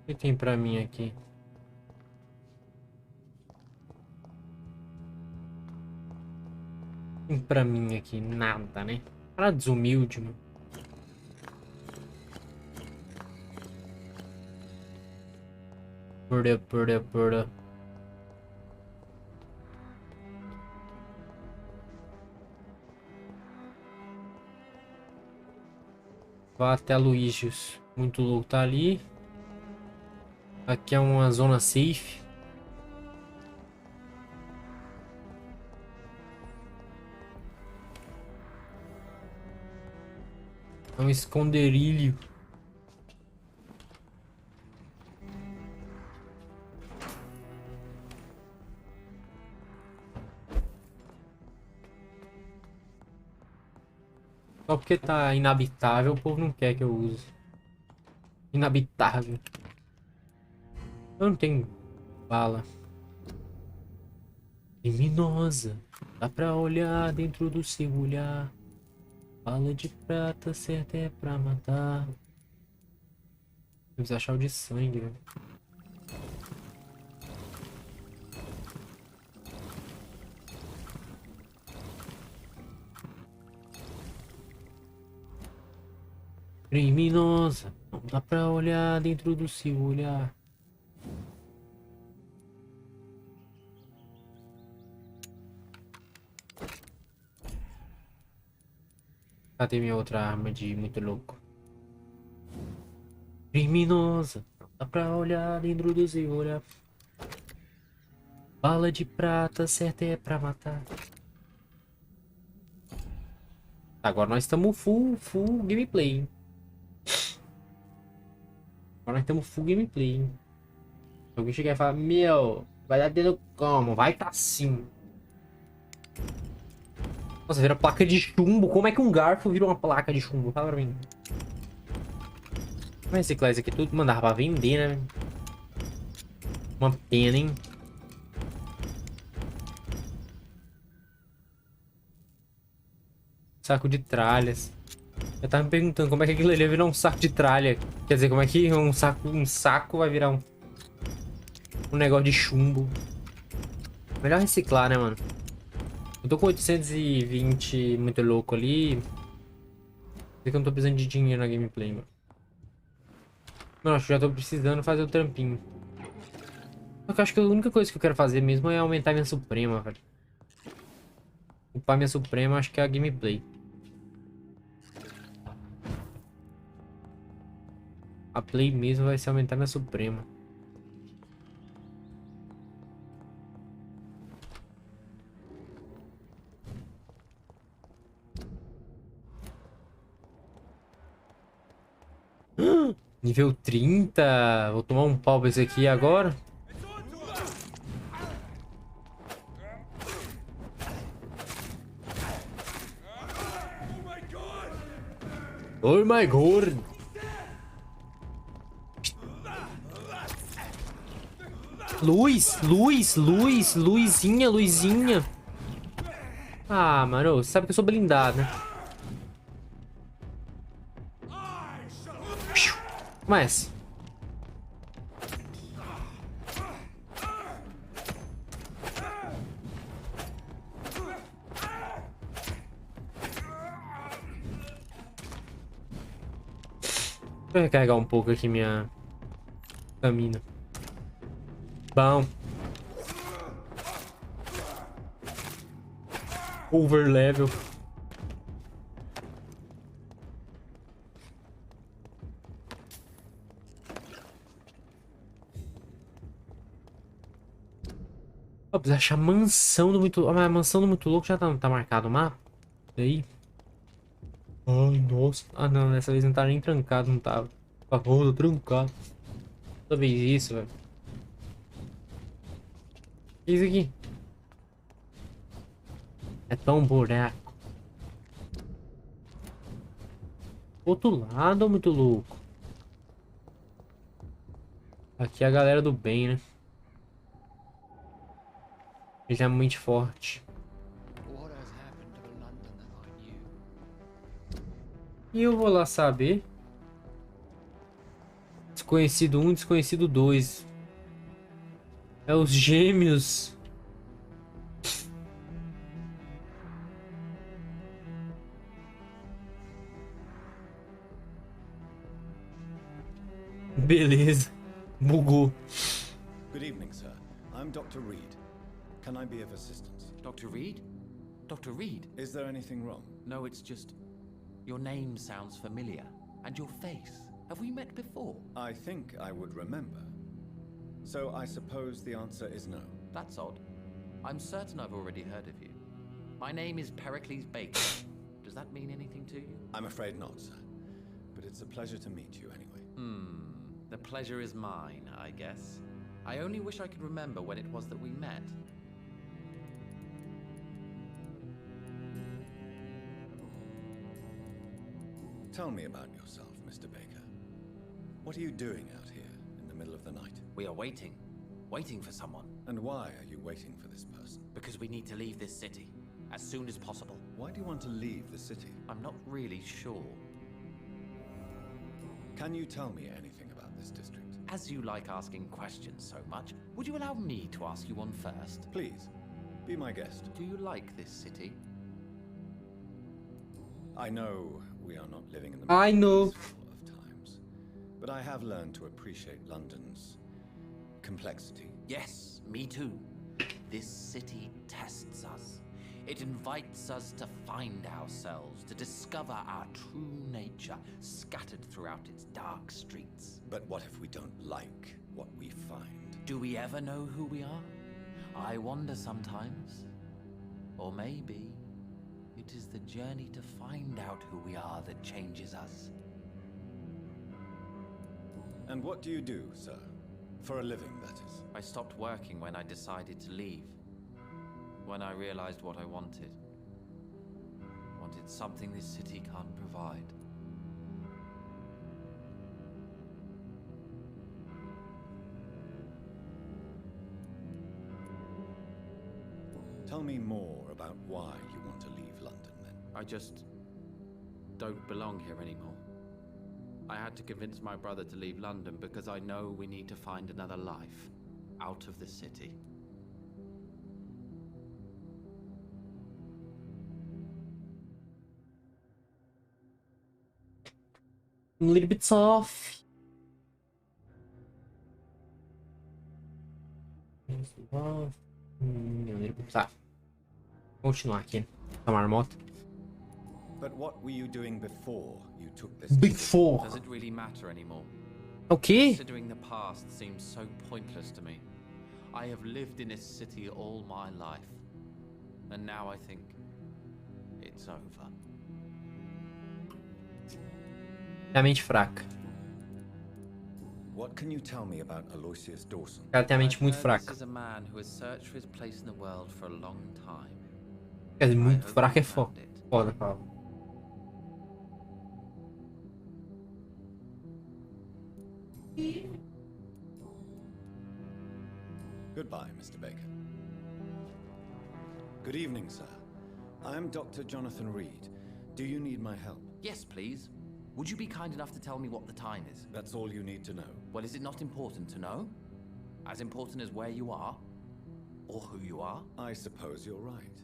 O que tem pra mim aqui? Tem pra mim aqui nada, né? Cara desumilde, mano. Pura. Vá até Luigi's. Muito louco tá ali. Aqui é uma zona safe. É um esconderijo. Só porque tá inabitável, o povo não quer que eu use. Inabitável. Eu não tenho bala. Criminosa. Dá pra olhar dentro do seu olhar. Bala de prata, certa é pra matar. Vamos achar o de sangue, velho. Criminosa. Não dá pra olhar dentro do seu olhar. Cadê minha outra arma de muito louco? Criminosa. Não dá pra olhar dentro do seu olhar. Bala de prata, certa é pra matar. Agora nós estamos full gameplay, hein? Agora nós estamos full gameplay, hein? Se alguém chegar e falar, meu, vai dar dedo como? Vai tá sim. Nossa, vira placa de chumbo. Como é que um garfo vira uma placa de chumbo? Fala pra mim. Vai reciclar isso aqui tudo. Mandava pra vender, né? Uma pena, hein? Saco de tralhas. Eu tava me perguntando como é que aquilo ali ia virar um saco de tralha. Quer dizer, como é que um saco vai virar um negócio de chumbo. Melhor reciclar, né, mano? Eu tô com 820 muito louco ali. Sei que eu não tô precisando de dinheiro na gameplay, mano. Mano, acho que já tô precisando fazer o trampinho. Só que eu acho que a única coisa que eu quero fazer mesmo é aumentar minha suprema, velho. Upar minha suprema, acho que é a gameplay. A play mesmo vai ser aumentar minha suprema. Nível 30. Vou tomar um pau pra esse aqui agora. Oh my god. Luzinha. Ah, mano, você sabe que eu sou blindado, né? Começa. Deixa eu recarregar um pouco aqui minha stamina. Bom. Overlevel. Eu preciso achar a mansão do muito... Ah, mas a mansão do muito louco já tá marcado o mapa? E aí? Ai, nossa. Ah, não. Dessa vez não tá nem trancado, não tava. Ah, tô trancado. Toda vez isso, velho. O que é isso aqui? É tão um buraco. Outro lado, muito louco. Aqui é a galera do bem, né? Já é muito forte. E eu vou lá saber. Conhecido 1, desconhecido 2. É os gêmeos. Beleza. Bugou. Good evening, sir. I'm Dr. Reed. Can I be of assistance? Dr. Reed? Dr. Reed? Is there anything wrong? No, it's just... Your name sounds familiar. And your face. Have we met before? I think I would remember. So I suppose the answer is no. That's odd. I'm certain I've already heard of you. My name is Pericles Baker. Does that mean anything to you? I'm afraid not, sir. But it's a pleasure to meet you anyway. The pleasure is mine, I guess. I only wish I could remember when it was that we met. Tell me about yourself, Mr. Baker. What are you doing out here in the middle of the night? We are waiting. Waiting for someone. And why are you waiting for this person? Because we need to leave this city. As soon as possible. Why do you want to leave the city? I'm not really sure. Can you tell me anything about this district? As you like asking questions so much, would you allow me to ask you one first? Please, be my guest. Do you like this city? I know we are not living in the I know. most peaceful of times, but I have learned to appreciate London's complexity. Yes, me too. This city tests us. It invites us to find ourselves, to discover our true nature scattered throughout its dark streets. But what if we don't like what we find? Do we ever know who we are? I wonder sometimes. Or maybe it is the journey to find out who we are that changes us. And what do you do, sir? For a living, that is. I stopped working when I decided to leave. When I realized what I wanted. Wanted something this city can't provide. Tell me more about why you want to leave London, then. I just don't belong here anymore. I had to convince my brother to leave London because I know we need to find another life out of the city. A little bit soft. Tá. Continuar aqui. A marmota. But what were you doing before you took this? Before. Does it really matter anymore? Okay. Considering the past seems so pointless to me. I have lived in this city all my life. And now I think it's over. É a mente fraca. What can you tell me about Aloysius Dawson? Ela tem a mente muito This fraca. is a man who has searched for his place in the world for a long time. Quer dizer, muito I hope fraca é you found it. foda, fala. Goodbye, Mr. Baker. Good evening, sir. I am Dr. Jonathan Reed. Do you need my help? Yes, please. Would you be kind enough to tell me what the time is? That's all you need to know. Well, is it not important to know? As important as where you are? Or who you are? I suppose you're right.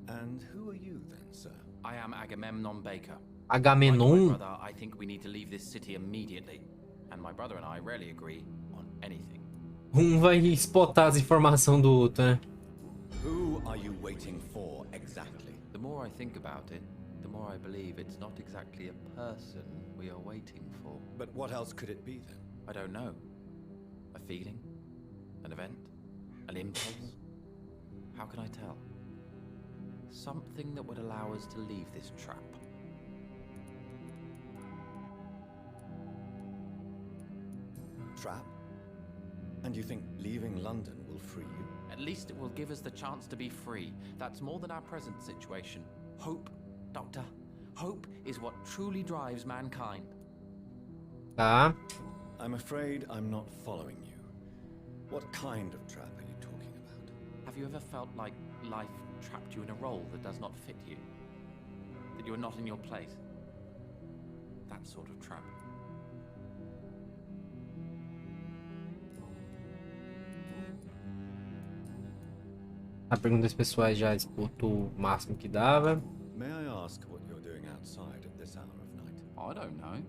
And who are you then, sir? I am Agamemnon Baker. Like Agamenon? my brother, I think we need to leave this city immediately. And my brother and I rarely agree on anything. Vai spotar as informações do outro, né? Who are you waiting for exactly? The more I think about it, the more I believe it's not exactly a person we are waiting for. But what else could it be then? I don't know. A feeling? An event? An impulse? How can I tell? Something that would allow us to leave this trap. Trap? And you think leaving London will free you? At least it will give us the chance to be free. That's more than our present situation. Hope, Doctor. Hope is what truly drives mankind. Tá. I'm afraid I'm not following you. What kind of trap are you talking about? Have you ever felt like life trapped you in a role that does not fit you? That you are not in your place? That sort of trap. A perguntas pessoais já esgotou o máximo que dava. May I ask what you're doing outside at this hour of night? I don't know.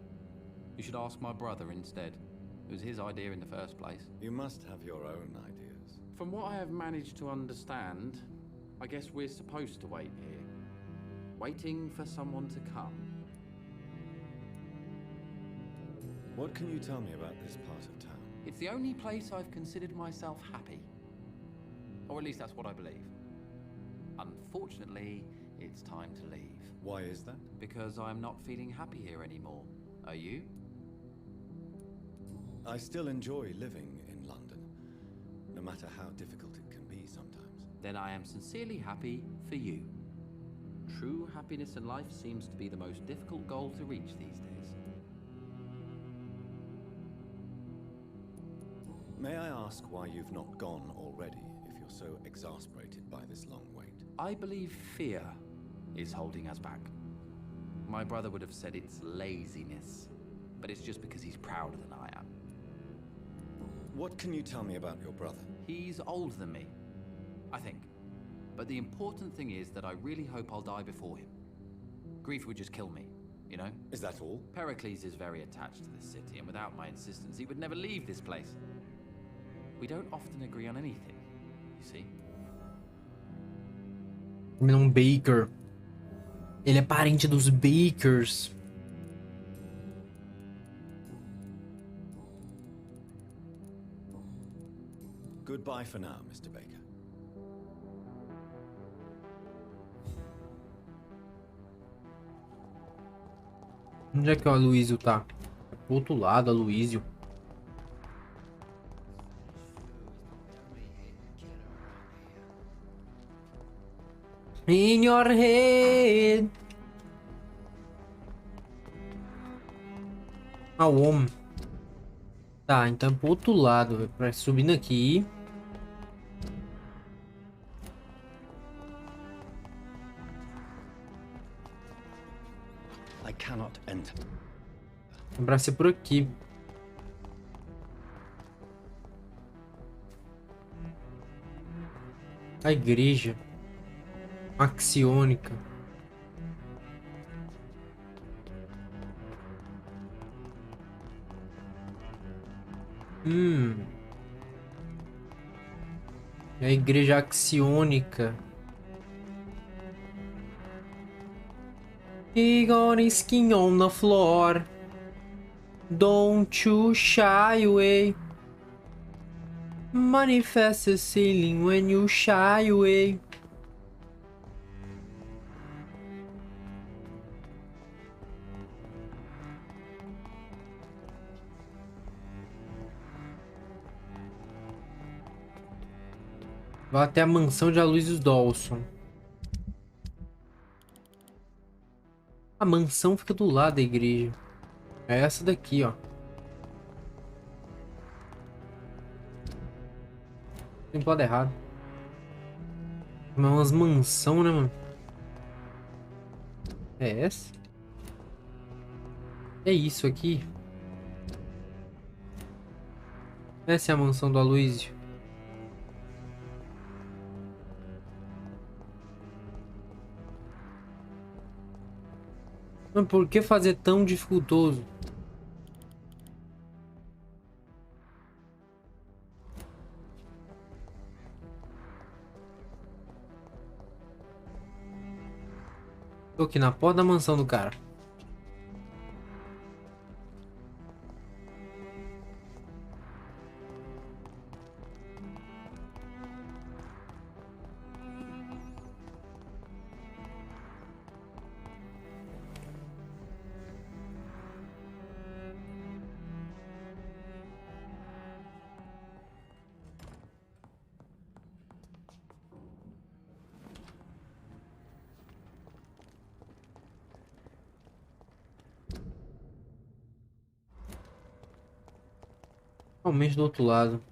You should ask my brother instead. It was his idea in the first place. You must have your own ideas. From what I have managed to understand, I guess we're supposed to wait here. Waiting for someone to come. What can you tell me about this part of town? It's the only place I've considered myself happy. Or at least that's what I believe. Unfortunately, it's time to leave. Why is that? Because I'm not feeling happy here anymore. Are you? I still enjoy living in London, no matter how difficult it can be sometimes. Then I am sincerely happy for you. True happiness in life seems to be the most difficult goal to reach these days. May I ask why you've not gone already, if you're so exasperated by this long wait? I believe fear is holding us back. My brother would have said it's laziness, but it's just because he's prouder than I am. What can you tell me about your brother? He's older than me, I think. But the important thing is that I really hope I'll die before him. Grief would just kill me, you know? Is that all? Pericles is very attached to this city, and without my insistence, he would never leave this place. We don't often agree on anything, you see? Um Baker. Ele é parente dos Bakers. Goodbye for now, Mr. Baker. Onde é que o Aloysio tá? É pro outro lado, Aloysio. In your head. Ah, o homem. Tá, então é pro outro lado. Pra subindo aqui. I cannot enter. É pra ser por aqui. A igreja. Axiônica. É a igreja axiônica. He got his skin on the floor. Don't you shy away. Manifest the ceiling when you shy away. Vai até a mansão de Aloysius Dawson. A mansão fica do lado da igreja. É essa daqui, ó. Tem pro lado errado. É umas mansão, né, mano? É essa? É isso aqui. Essa é a mansão do Aloysio. Mas por que fazer tão dificultoso? Tô aqui na porta da mansão do cara. Realmente do outro lado.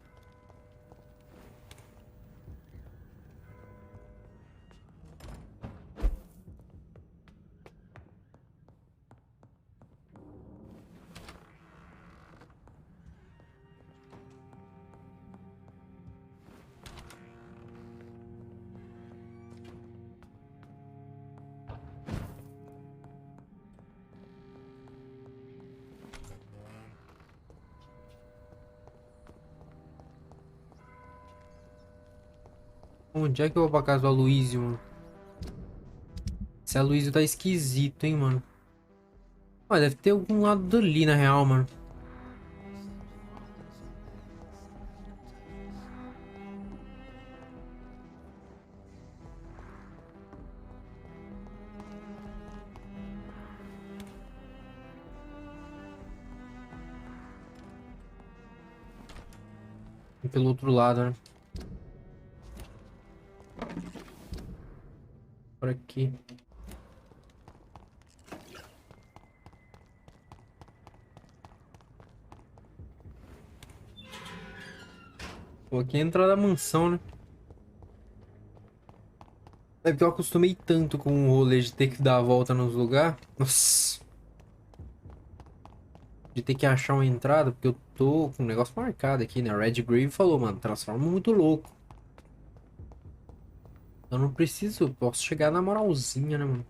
Onde é que eu vou pra casa do Aloysio, mano? Esse Aloysio tá esquisito, hein, mano. Ah, deve ter algum lado dali, na real, mano. E pelo outro lado, né? Por aqui. Pô, aqui é a entrada da mansão, né? É porque eu acostumei tanto com o rolê de ter que dar a volta nos lugares. Nossa. De ter que achar uma entrada, porque eu tô com um negócio marcado aqui, né? Red Grave falou, mano, transforma muito louco. Eu não preciso, eu posso chegar na moralzinha, né, mano?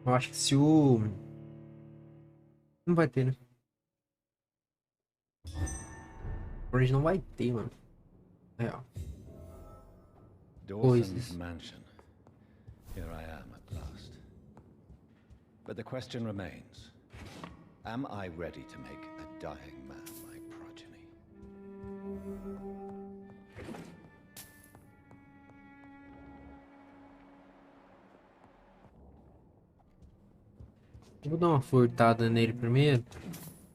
Eu acho que se o... Não vai ter, né? Orange não vai ter, mano. É, ó. Dawson's Coisas. mansion. Here I am at last. But the question remains. Am I ready to make a dying man my progeny? Eu vou dar uma furtada nele primeiro.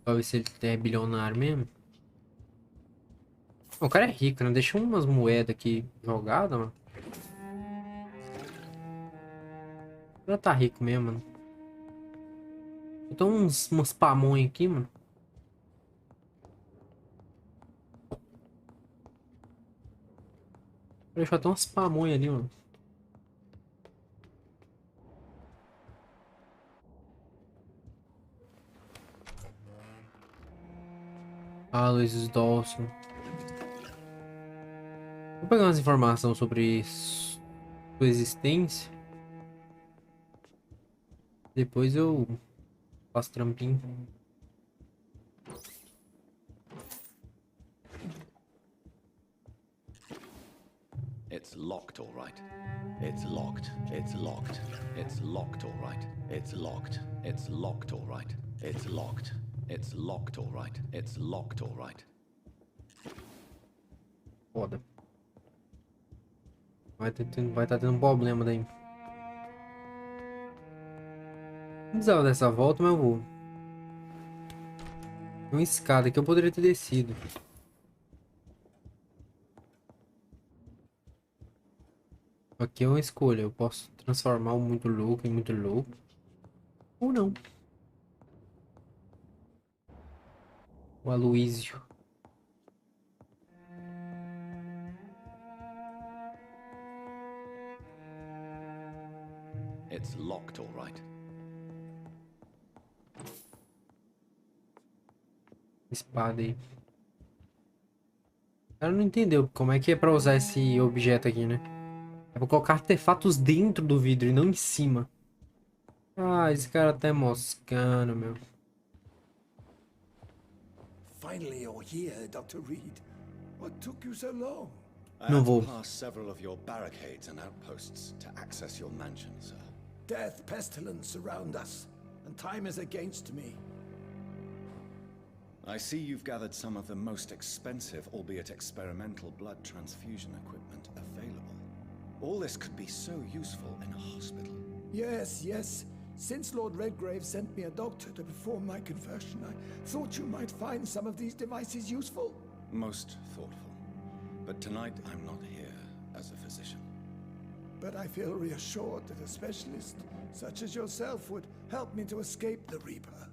Pra ver se ele é bilionário mesmo. O cara é rico, né? Deixa umas moedas aqui jogadas, mano. Já tá rico mesmo, mano. Então umas pamonha aqui, mano. Deixa até umas pamonha ali, mano. Ah, Luiz Dawson. Vou pegar umas informações sobre sua existência. Depois eu faço trampinho. It's locked, all right. It's locked. It's locked. It's locked, all right. It's locked. It's locked, all right. It's locked. It's locked, all right. It's locked, all right. Foda. Vai tá tendo um problema daí. Não precisava dessa volta, mas eu vou. Tem uma escada que eu poderia ter descido. Aqui é uma escolha. Eu posso transformar o muito louco em muito louco. Ou não. O Aloysio. It's locked, all right. Espada aí. O cara não entendeu como é que é pra usar esse objeto aqui, né? É pra colocar artefatos dentro do vidro e não em cima. Ah, esse cara tá moscando, meu. Finally you're here, Dr. Reed. What took you so long? I Não had vou. to pass several of your barricades and outposts to access your mansion, sir. Death, pestilence surround us, and time is against me. I see you've gathered some of the most expensive, albeit experimental, blood transfusion equipment available. All this could be so useful in a hospital. Yes. Since Lord Redgrave sent me a doctor to perform my conversion, I thought you might find some of these devices useful. Most thoughtful. But tonight I'm not here as a physician. But I feel reassured that a specialist such as yourself would help me to escape the Reaper.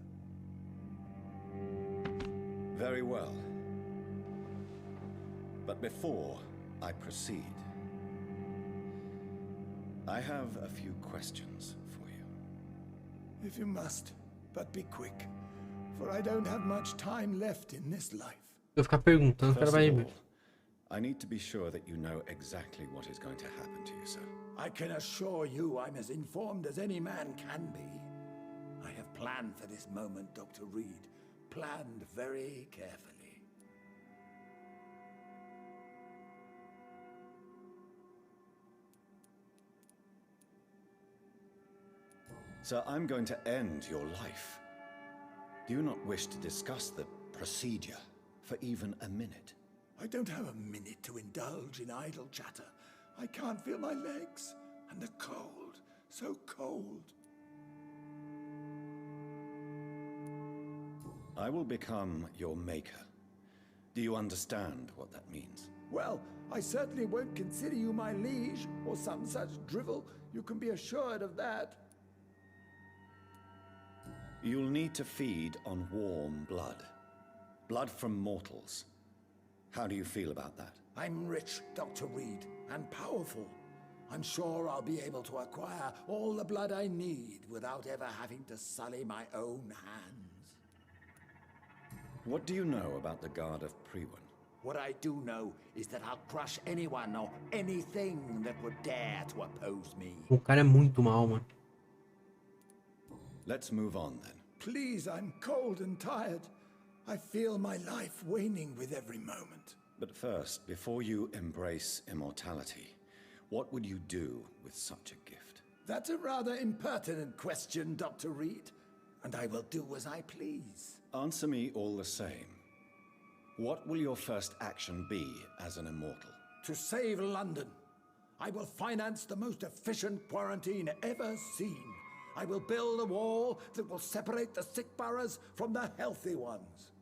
Very well. But before I proceed, I have a few questions for you. If you must, but be quick, for I don't have much time left in this life. Se eu ficar perguntando, o cara First vai... of all, I need to be sure that you know exactly what is going to happen to you, sir. I can assure you I'm as informed as any man can be. I have planned for this moment, Dr. Reed. Planned very carefully. Sir, I'm going to end your life. Do you not wish to discuss the procedure for even a minute? I don't have a minute to indulge in idle chatter. I can't feel my legs. And the cold, so cold. I will become your maker. Do you understand what that means? Well, I certainly won't consider you my liege, or some such drivel. You can be assured of that. You'll need to feed on warm blood. Blood from mortals. How do you feel about that? I'm rich, Dr. Reed, and powerful. I'm sure I'll be able to acquire all the blood I need without ever having to sully my own hands. What do you know about the Guard of Priwen? What I do know is that I'll crush anyone or anything that would dare to oppose me. O cara é muito mal, mano. Let's move on then. Please, I'm cold and tired. I feel my life waning with every moment. But first, before you embrace immortality, what would you do with such a gift? That's a rather impertinent question, Dr. Reed, and I will do as I please. Answer me all the same. What will your first action be as an immortal? To save London, I will finance the most efficient quarantine ever seen. I will build a wall that will separate the sick boroughs from the healthy ones.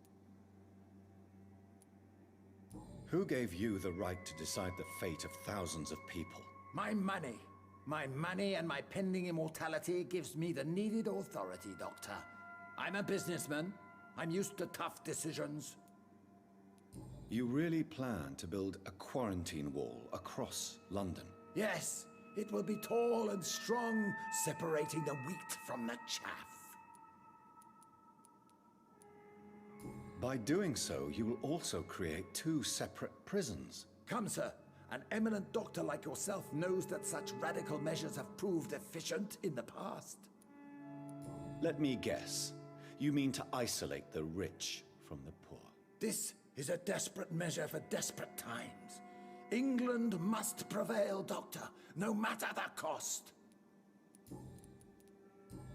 Who gave you the right to decide the fate of thousands of people? My money. My money and my pending immortality gives me the needed authority, Doctor. I'm a businessman. I'm used to tough decisions. You really plan to build a quarantine wall across London? Yes, it will be tall and strong, separating the wheat from the chaff. By doing so, you will also create two separate prisons. Come, sir. An eminent doctor like yourself knows that such radical measures have proved efficient in the past. Let me guess. You mean to isolate the rich from the poor? This is a desperate measure for desperate times. England must prevail, Doctor, no matter the cost.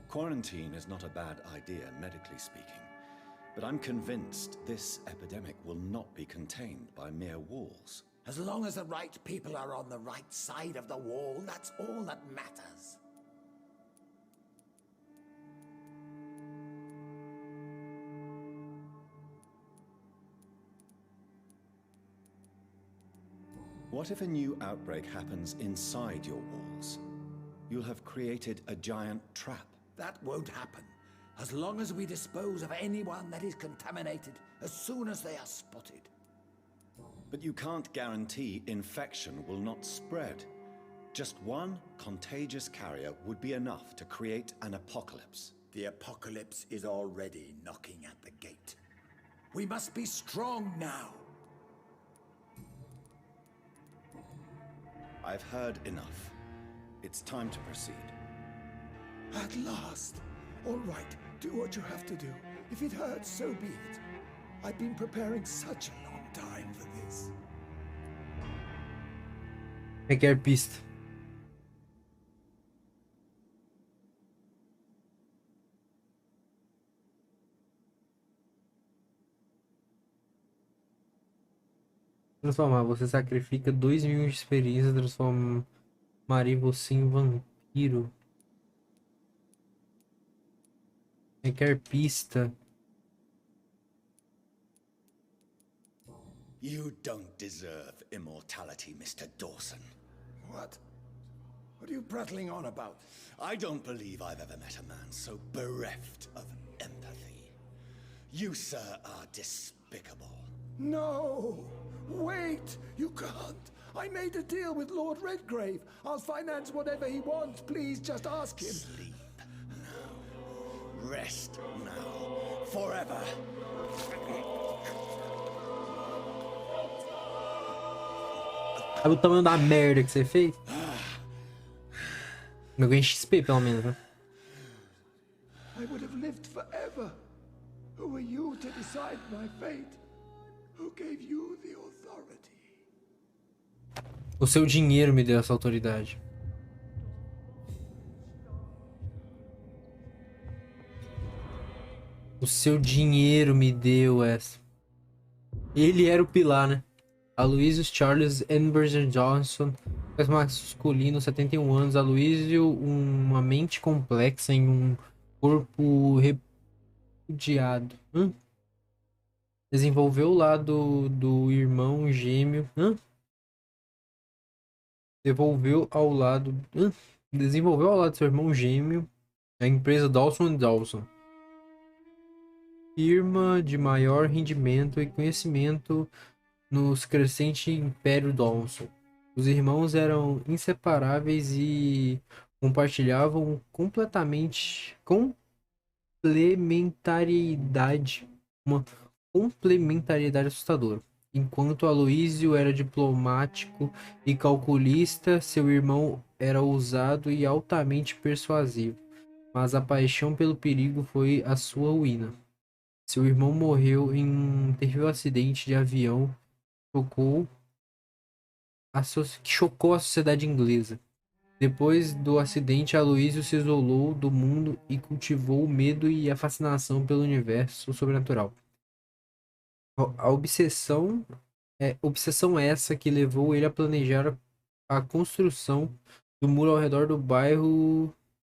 Quarantine is not a bad idea, medically speaking. But I'm convinced this epidemic will not be contained by mere walls. As long as the right people are on the right side of the wall, that's all that matters. What if a new outbreak happens inside your walls? You'll have created a giant trap. That won't happen. As long as we dispose of anyone that is contaminated as soon as they are spotted. But you can't guarantee infection will not spread. Just one contagious carrier would be enough to create an apocalypse. The apocalypse is already knocking at the gate. We must be strong now. I've heard enough. It's time to proceed. At last. All right, do what you have to do. If it hurts, so be it. I've been preparing such a long time for this. Requer pista. Transformar. Você sacrifica 2.000 de experiência, transformaria você em vampiro. Requer pista. You don't deserve immortality, Mr. Dawson. What? What are you prattling on about? I don't believe I've ever met a man so bereft of empathy. You, sir, are despicable. No! Wait! You can't! I made a deal with Lord Redgrave. I'll finance whatever he wants. Please, just ask him. Sleep now. Rest now. Forever. Sabe o tamanho da merda que você fez? Eu ganhei XP, pelo menos, né? I would have lived forever. Who are you to decide my fate? Who gave you the authority? O seu dinheiro me deu essa autoridade. O seu dinheiro me deu essa. Ele era o pilar, né? Aloysius Charles Emberger Johnson, masculino, 71 anos. Aloysio, uma mente complexa em um corpo repudiado. Desenvolveu o lado do irmão gêmeo. Desenvolveu ao lado do seu irmão gêmeo a empresa Dawson Dawson, firma de maior rendimento e conhecimento nos crescente Império Dawson. Os irmãos eram inseparáveis e compartilhavam uma complementariedade assustadora. Enquanto Aloysio era diplomático e calculista, seu irmão era ousado e altamente persuasivo. Mas a paixão pelo perigo foi a sua ruína. Seu irmão morreu em um terrível acidente de avião que chocou a sociedade inglesa. Depois do acidente, Aloysio se isolou do mundo e cultivou o medo e a fascinação pelo universo sobrenatural. A obsessão essa que levou ele a planejar a construção do muro ao redor do bairro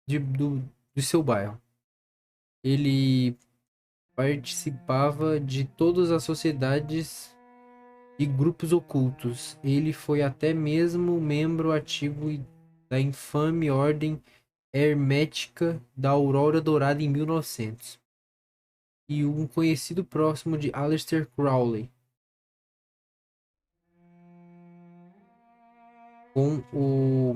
do seu bairro. Ele participava de todas as sociedades e grupos ocultos. Ele foi até mesmo membro ativo da infame Ordem Hermética da Aurora Dourada em 1900. E um conhecido próximo de Aleister Crowley. Com o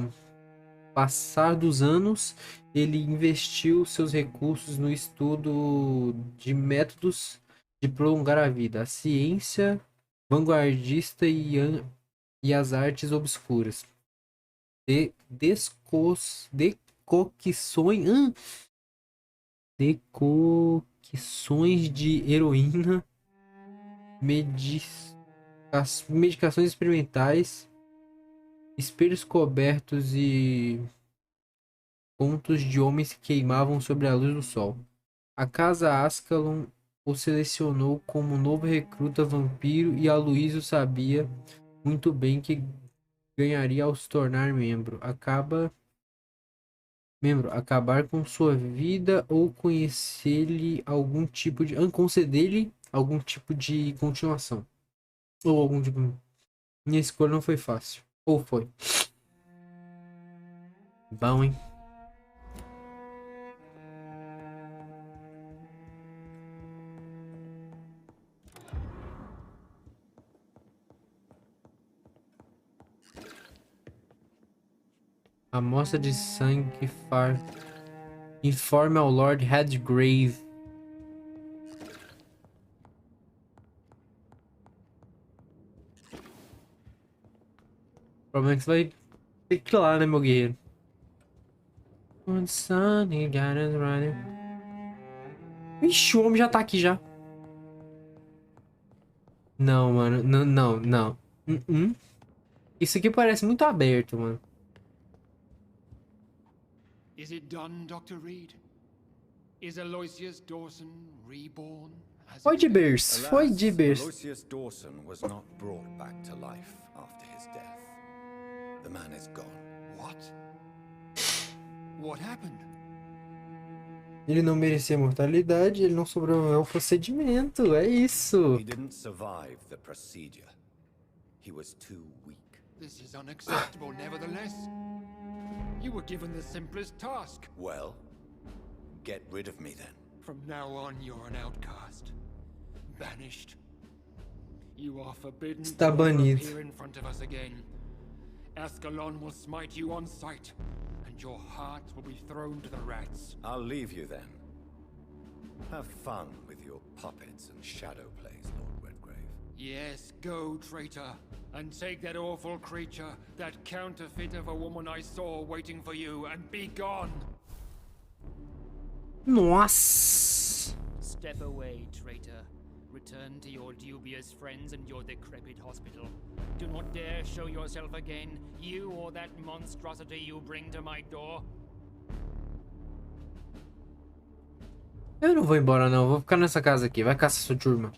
passar dos anos, ele investiu seus recursos no estudo de métodos de prolongar a vida, a ciência vanguardista e as artes obscuras. Decocções de heroína, medicações experimentais, espelhos cobertos e contos de homens que queimavam sobre a luz do sol. A casa Ascalon o selecionou como novo recruta vampiro e Aloysio sabia muito bem que ganharia ao se tornar membro. Acabar com sua vida ou conceder-lhe algum tipo de continuação. Ou algum tipo... Minha escolha não foi fácil. Ou foi? Bom, hein? Amostra de sangue informe ao Lord Redgrave. O problema é que você vai ter que ir lá, né, meu guerreiro? Ixi, o homem já tá aqui já. Não, mano. Não. Isso aqui parece muito aberto, mano. Is it done, Dr. Reed? Is Aloysius Dawson reborn? Foi de berço. Aloysius Dawson was not brought back to life after his death. The man is gone. What? What happened? Ele não merecia mortalidade, ele não sobreviveu ao procedimento, é isso. He didn't survive the procedure. He was too weak. This is unacceptable, nevertheless. You were given the simplest task. Well, get rid of me then. From now on, you're an outcast. Banished. You are forbidden Está to banido. appear in front of us again. Ascalon will smite you on sight, and your heart will be thrown to the rats. I'll leave you then. Have fun with your puppets and shadow plays, Lord Redgrave. Yes, go, traitor. And take that awful creature, that counterfeit of a woman I saw waiting for you, and be gone. Nossa. Step away, traitor. Return to your dubious friends and your decrepit hospital. Do not dare show yourself again, you or that monstrosity you bring to my door. Eu não vou embora não, vou ficar nessa casa aqui. Vai caçar sua turma.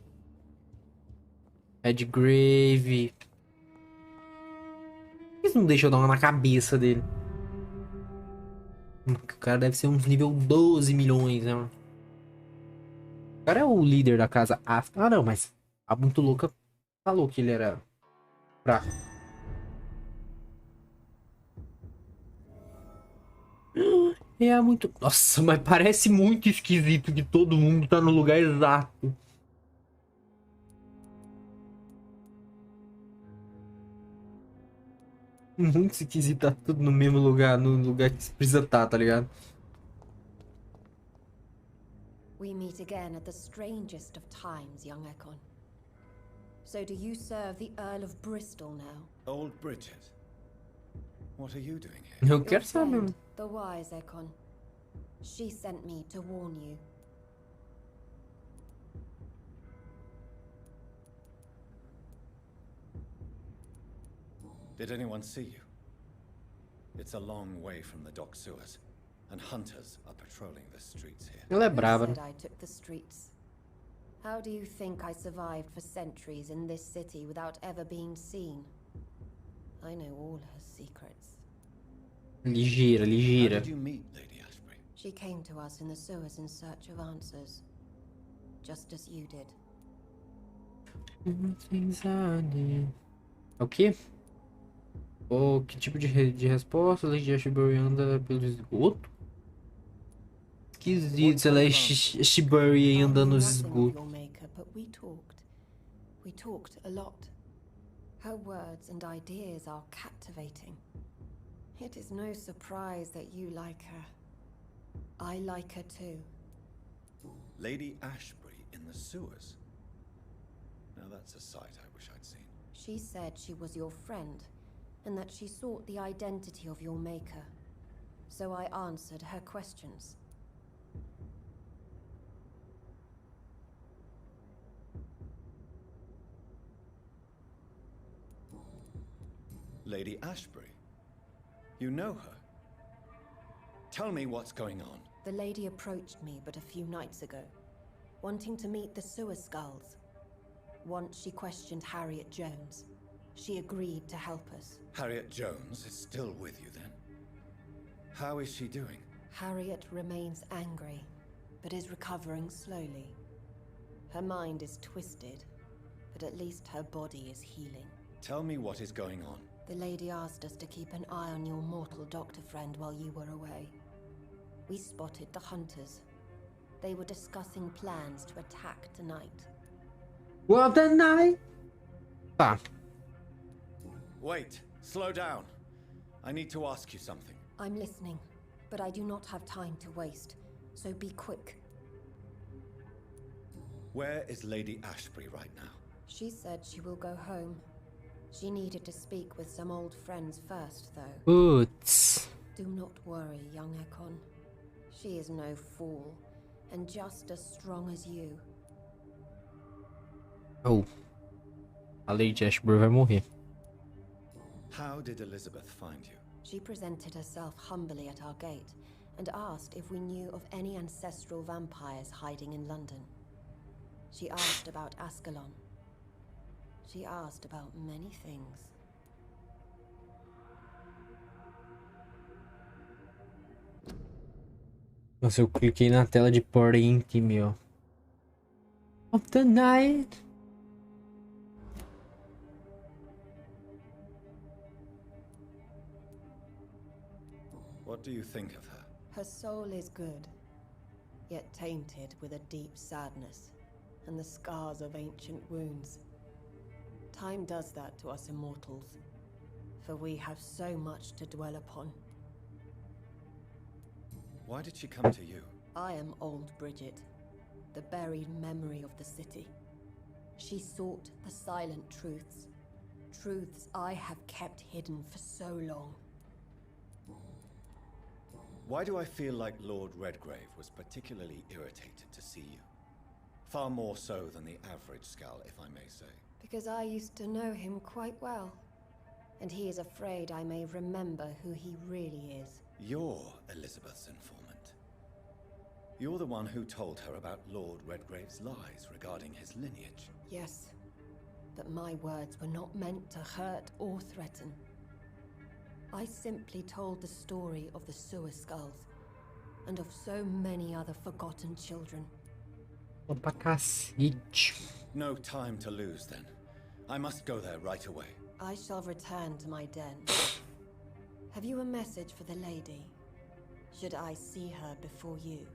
Red Grave. Por que eles não deixam eu dar uma na cabeça dele? O cara deve ser uns nível 12 milhões, né, mano? O cara é o líder da casa After. Ah, não, mas a muito louca falou que ele era fraco. É muito... Nossa, mas parece muito esquisito que todo mundo tá no lugar exato. Muito esquisito, tá tudo no mesmo lugar, no lugar que precisa estar, tá ligado? We meet again at the strangest of times, young Ekon. So do you serve the Earl of Bristol now? Old Bridget, what are you doing here? Eu Your quero saber. friend, the wise Ekon. She sent me to warn you. Did anyone see you? It's a long way from the dock sewers, and hunters are patrolling the streets here. Ela é Who brava. said I took the streets? How do you think I survived for centuries in this city without ever being seen? I know all her secrets. Ligeira, How ligeira. did you meet Lady Ashbury? She came to us in the sewers in search of answers, just as you did. O quê? Oh, que tipo de resposta? Lady Ashbury anda pelo esgoto? Esquisito, se ela é Ashbury andando nos Nothing of esgotos. your maker, but we talked. We talked a lot. Her words and ideas are captivating. It is no surprise that you like her. I like her too. Lady Ashbury in the sewers? Now that's a sight I wish I'd seen. She said she was your friend, and that she sought the identity of your maker. So I answered her questions. Lady Ashbury? You know her? Tell me what's going on. The lady approached me but a few nights ago, wanting to meet the sewer skulls. Once she questioned Harriet Jones. She agreed to help us. Harriet Jones is still with you then? How is she doing? Harriet remains angry, but is recovering slowly. Her mind is twisted, but at least her body is healing. Tell me what is going on. The lady asked us to keep an eye on your mortal doctor friend while you were away. We spotted the hunters. They were discussing plans to attack tonight. What the night? Tá. Wait, slow down. I need to ask you something. I'm listening, but I do not have time to waste, so be quick. Where is Lady Ashbury right now? She said she will go home. She needed to speak with some old friends first, though. Putz. Do not worry, young Ekon. She is no fool, and just as strong as you. Oh. A Lady Ashbury vai morrer. How did Elizabeth find you? She presented herself humbly at our gate and asked if we knew of any ancestral vampires hiding in London. She asked about Ascalon. She asked about many things. Nossa, eu cliquei na tela de print, meu. Of the night. What do you think of her? Her soul is good, yet tainted with a deep sadness and the scars of ancient wounds. Time does that to us immortals, for we have so much to dwell upon. Why did she come to you? I am old Bridget, the buried memory of the city. She sought the silent truths, truths I have kept hidden for so long. Why do I feel like Lord Redgrave was particularly irritated to see you? Far more so than the average Skull, if I may say. Because I used to know him quite well. And he is afraid I may remember who he really is. You're Elizabeth's informant. You're the one who told her about Lord Redgrave's lies regarding his lineage. Yes, but my words were not meant to hurt or threaten. I simply told the story of the sewer skulls, and of so many other forgotten children. Pra cacete. No time to lose, then. I must go there right away. I shall return to my den. Have you a message for the lady? Should I see her before you?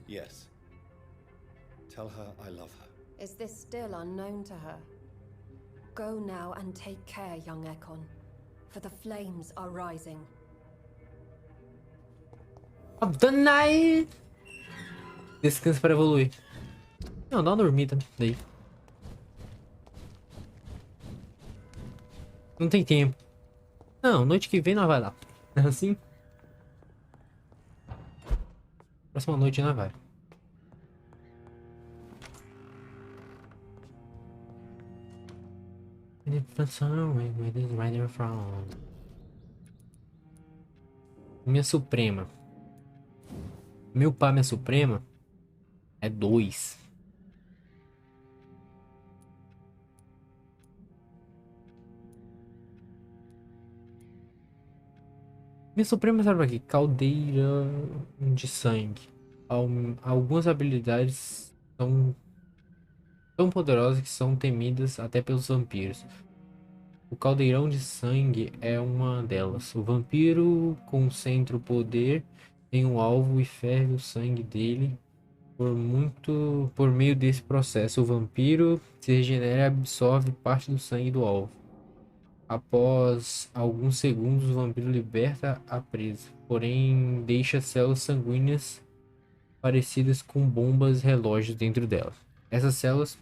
Yes. Tell her I love her. Is this still unknown to her? Go now and take care, young Ekon, for the flames are rising. Of the night! Descansa para evoluir. Não, dá uma dormida daí. Não tem tempo. Não, noite que vem nós vai lá. Não é assim? Próxima noite nós vai. Minha Suprema. Meu pá, minha Suprema é 2. Minha Suprema serve aqui. Caldeira de sangue. Algumas habilidades são tão poderosas que são temidas até pelos vampiros. O caldeirão de sangue é uma delas. O vampiro concentra o poder em um alvo e ferve o sangue dele. Por meio desse processo, o vampiro se regenera e absorve parte do sangue do alvo. Após alguns segundos, o vampiro liberta a presa, porém deixa células sanguíneas parecidas com bombas relógios dentro dela. Essas células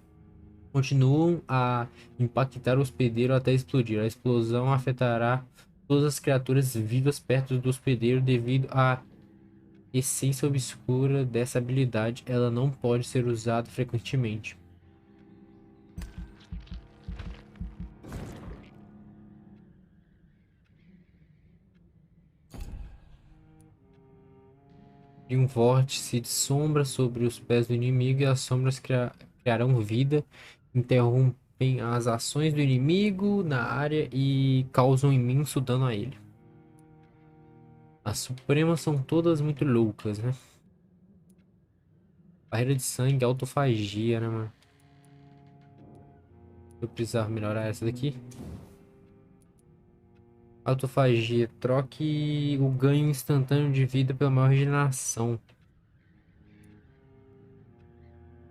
continuam a impactar o hospedeiro até explodir. A explosão afetará todas as criaturas vivas perto do hospedeiro devido à essência obscura dessa habilidade. Ela não pode ser usada frequentemente. E um vórtice de sombra sobre os pés do inimigo, e as sombras criarão vida, interrompem as ações do inimigo na área e causam imenso dano a ele. As Supremas são todas muito loucas, né? Barreira de sangue, autofagia, né, mano? Eu precisava melhorar essa daqui. Autofagia, troque o ganho instantâneo de vida pela maior regeneração.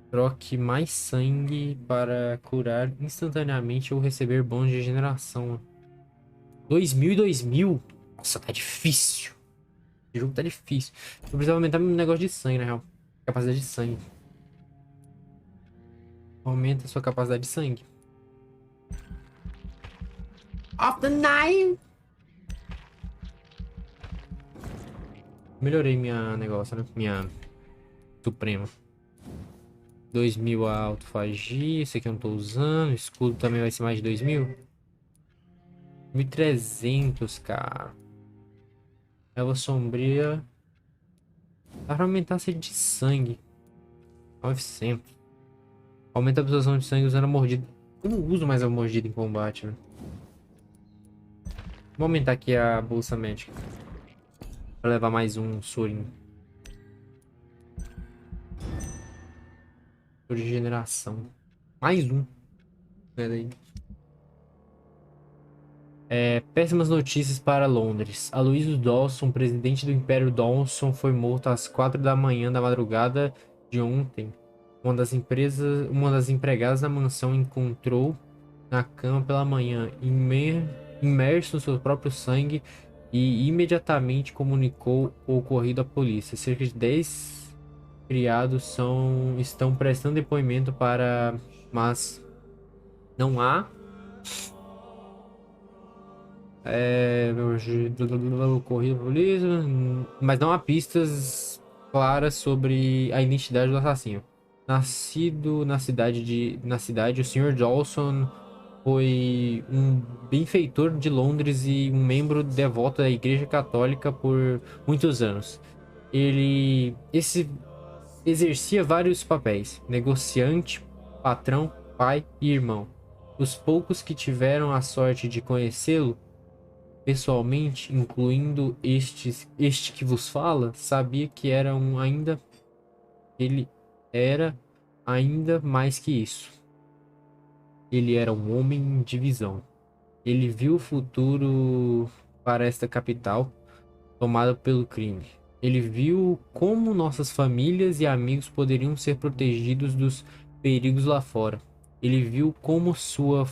Troque mais sangue para curar instantaneamente ou receber bônus de regeneração. 2000 e 2000? Nossa, tá difícil. Esse jogo tá difícil. Eu precisava aumentar meu negócio de sangue, na real. Capacidade de sangue. Aumenta a sua capacidade de sangue. Of the night! Melhorei minha negócio, né? Minha Suprema. 2000 a autofagia. Esse aqui eu não tô usando. Escudo também vai ser mais de 2000. 1300, cara. Ela sombria. Dá pra aumentar a sede de sangue. 900. Aumenta a absorção de sangue usando a mordida. Eu não uso mais a mordida em combate, velho. Vou aumentar aqui a bolsa médica. Pra levar mais um sorinho. Soro de regeneração. Mais um. Daí. Péssimas notícias para Londres. Aloysius Dawson, presidente do Império Dawson, foi morto às 4 da manhã da madrugada de ontem. Uma das empregadas da mansão encontrou na cama pela manhã, imerso no seu próprio sangue, e imediatamente comunicou o ocorrido à polícia. Cerca de 10 criados estão prestando depoimento para... Mas não há... Corrida por polícia, mas não há pistas claras sobre a identidade do assassino. Nascido na cidade, o Sr. Dawson foi um benfeitor de Londres e um membro devoto da Igreja Católica por muitos anos. Esse exercia vários papéis: negociante, patrão, pai e irmão. Os poucos que tiveram a sorte de conhecê-lo pessoalmente, incluindo este que vos fala, sabia que ele era ainda mais que isso. Ele era um homem de visão. Ele viu o futuro para esta capital tomada pelo crime. Ele viu como nossas famílias e amigos poderiam ser protegidos dos perigos lá fora. Ele viu como sua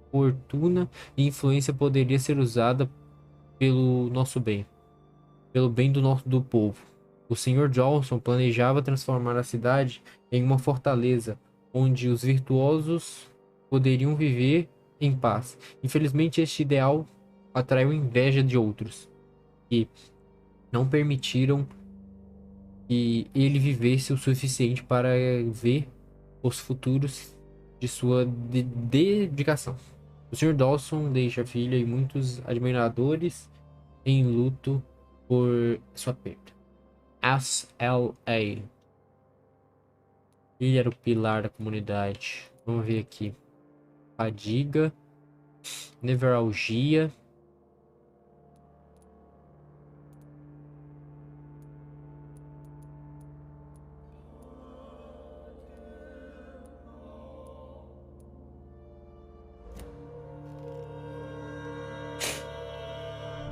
fortuna e influência poderia ser usada pelo nosso bem, pelo bem do povo. O Sr. Johnson planejava transformar a cidade em uma fortaleza onde os virtuosos poderiam viver em paz. Infelizmente, este ideal atraiu inveja de outros que não permitiram que ele vivesse o suficiente para ver os futuros de sua dedicação. O Sr. Dawson deixa a filha e muitos admiradores em luto por sua perda. SLA. Ele era o pilar da comunidade. Vamos ver aqui. Fadiga. Nevralgia.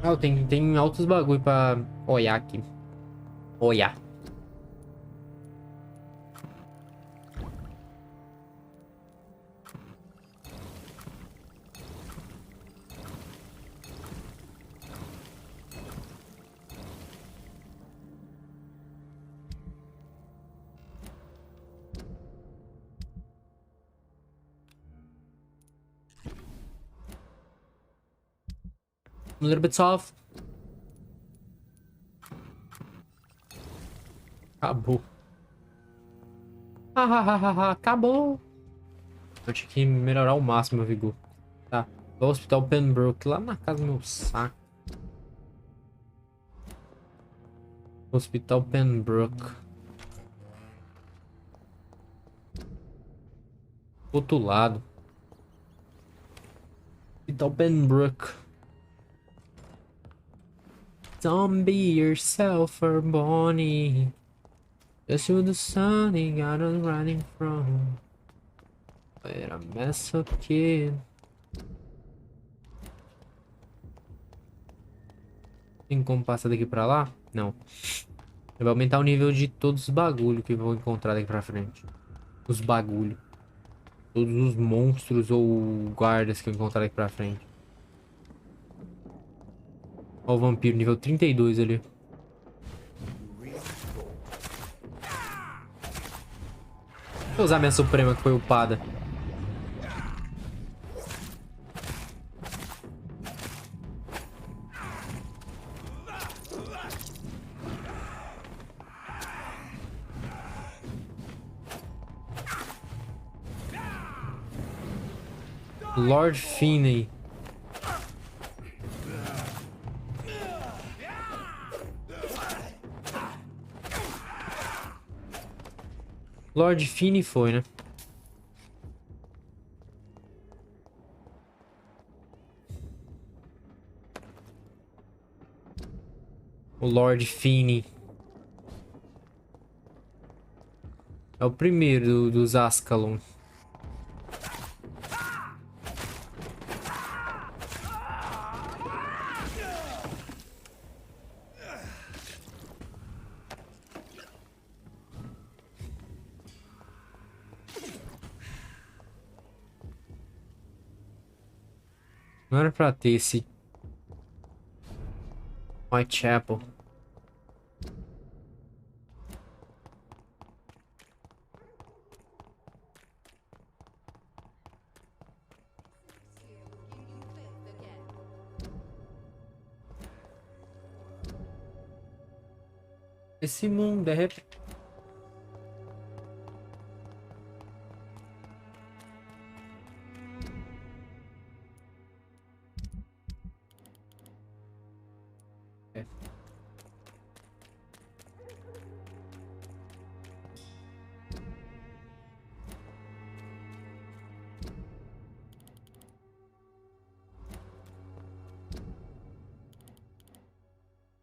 Ah, tem altos bagulho pra olhar aqui. Olhar. A little bit soft. Acabou. Acabou. Eu tinha que melhorar ao máximo meu vigor. Tá. Vou ao Hospital Pembroke, lá na casa do meu saco. Hospital Pembroke. Outro lado. Hospital Pembroke. Don't be yourself or Bonnie. Just to the sun he got us running from. But a mess of kid. Tem como passar daqui pra lá? Não. Vai aumentar o nível de todos os bagulhos que eu vou encontrar daqui pra frente. Os bagulhos. Todos os monstros ou guardas que eu encontrar daqui pra frente. Ó o vampiro, nível 32 ali. Vou usar minha suprema que foi upada. Lord Finney. Lord Finney foi, né? O Lord Finney. É o primeiro dos Ascalon. Não era pra ter esse Whitechapel. Esse mundo é É.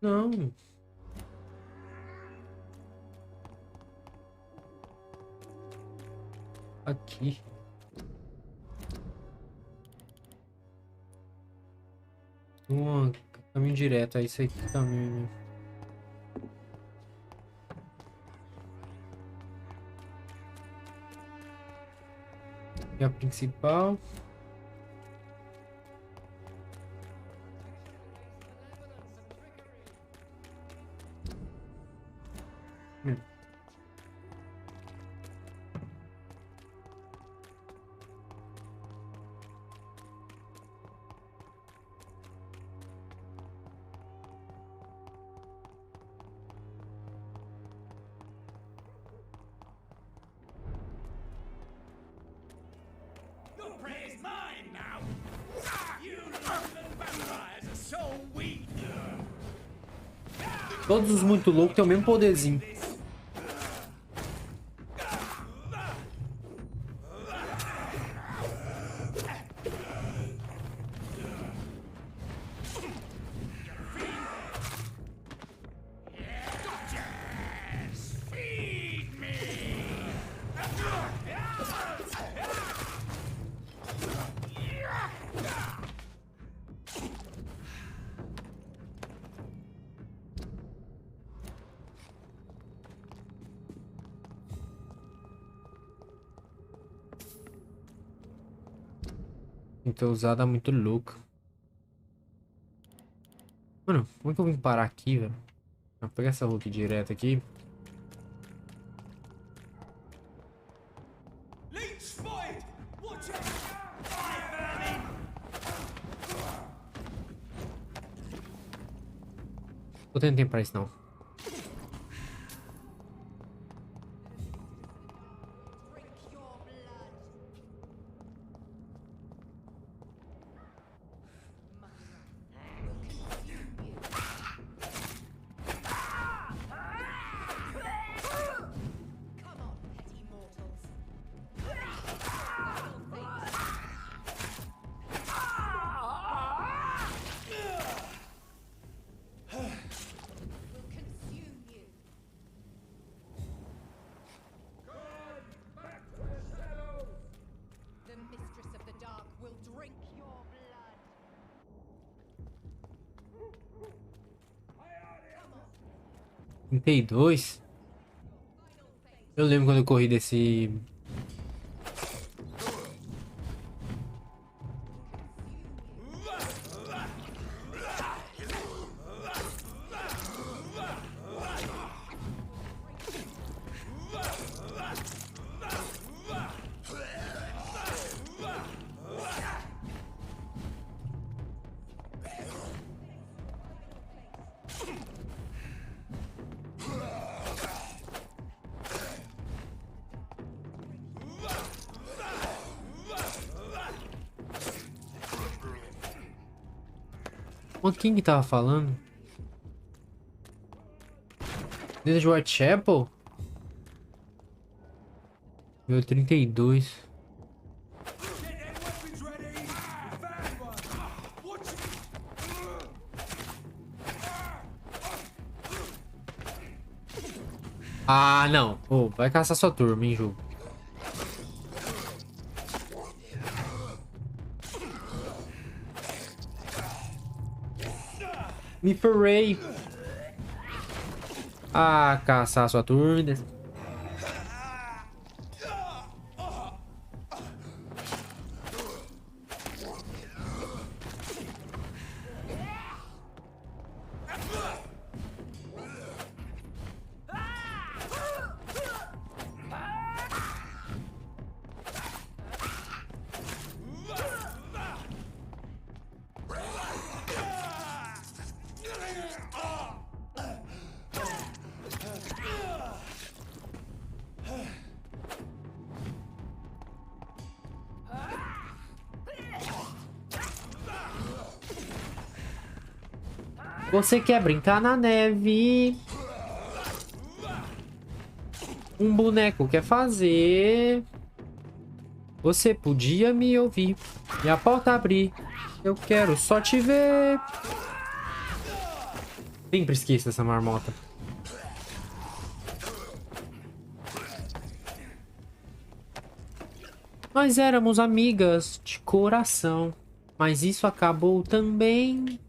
Não. Aqui. Caminho direto, é isso aí que caminho. E a principal. Your prey is mine now! You London vampires are so weak! Todos os muito loucos têm o mesmo poderzinho. Tem que ter usado muito louco. Mano, como é que eu vim parar aqui, velho? Vou pegar essa Hulk direto aqui. Tô tendo tempo pra isso, não. $32? Eu lembro quando eu corri desse... Quem que tava falando? Desde de Whitechapel? Meu 32. Ah, não. Oh, vai caçar sua turma, hein, jogo. Me ferrei. Ah, caçar sua turma. Você quer brincar na neve? Um boneco quer fazer? Você podia me ouvir e a porta abrir. Eu quero só te ver. Sempre esqueço dessa marmota. Nós éramos amigas de coração, mas isso acabou também.